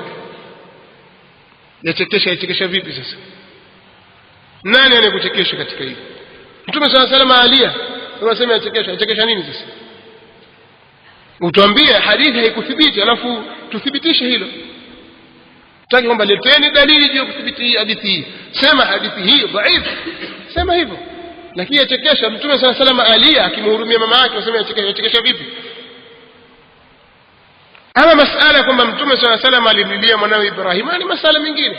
yachekesha vipi sasa? nani anayekuchekesha katika hili? Mtume sallallahu alaihi wasallam alia, unasema yachekesha nini sasa? utuambie hadithi haikuthibiti alafu tuthibitishe hilo. Taki kwamba leteni dalili juu ya kudhibiti hadithi hii, sema hadithi hii dhaifu, sema hivyo. lakini yachekesha Mtume sallallahu alaihi wasallam alia akimhurumia mama yake, unasema yachekesha vipi? ama masala kwamba Mtume sallallahu alaihi wasallam alililia mwanawe Ibrahim ni masala mingine,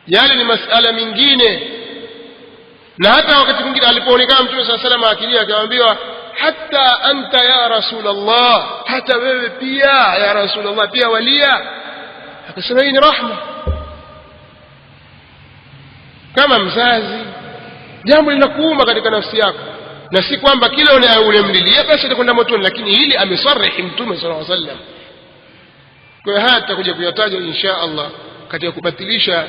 yale ni masala mingine. na hata wakati mwingine alipoonekana Mtume sallallahu alaihi wasallam akilia, akamwambiwa hatta anta ya Rasulullah, hata wewe pia ya Rasulullah pia walia. akasema hii ni rahma. kama mzazi jambo linakuuma katika nafsi yako, na si kwamba kila unemlilia basi atakwenda motoni, lakini hili amesarihi Mtume sallallahu alaihi wasallam. kwa hiyo haya tutakuja kuyataja insha Allah katika kubatilisha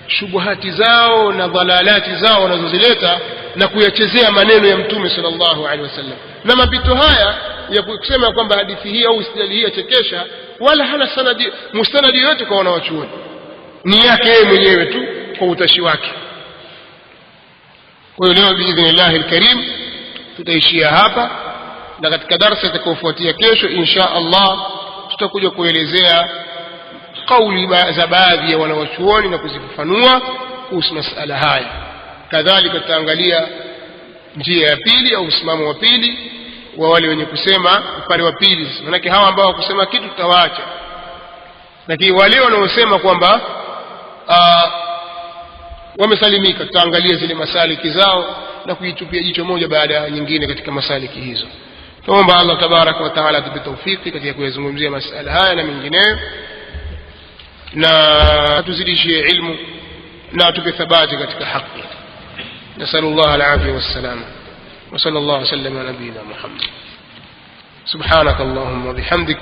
shubuhati zao na dhalalati zao wanazozileta na kuyachezea maneno ya Mtume sallallahu alaihi wasallam. na mapito haya ya kusema kwamba hadithi hii au istidlali hii yachekesha, wala hana sanadi mustanadi yote kwa wanawachuoni, ni yake yeye mwenyewe tu kwa utashi wake. kwa hiyo leo biidhnillah alkarim tutaishia hapa, na katika darasa itakayofuatia kesho insha Allah tutakuja kuelezea kauli za baadhi ya wanawachuoni na kuzifafanua kuhusu masala haya. Kadhalika tutaangalia njia ya pili au msimamo wa pili wa wale wenye kusema upande wa pili. Maana hawa ambao kusema kitu tutawaacha, lakini wale wanaosema kwamba wamesalimika tutaangalia zile masaliki zao na kuitupia jicho moja baada ya nyingine katika masaliki hizo. Tuomba Allah tabaraka wa taala atupe taufiki katika kuyazungumzia masala haya na mengineyo, na atuzidishie ilmu na atupe thabati katika haki. Nasallallahu al-afia was-salam wa sallallahu wasallam ala nabiyyina Muhammad. Subhanakallahumma wa bihamdik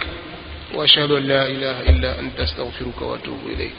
wa ashhadu an la ilaha illa anta astaghfiruka wa atubu ilayk.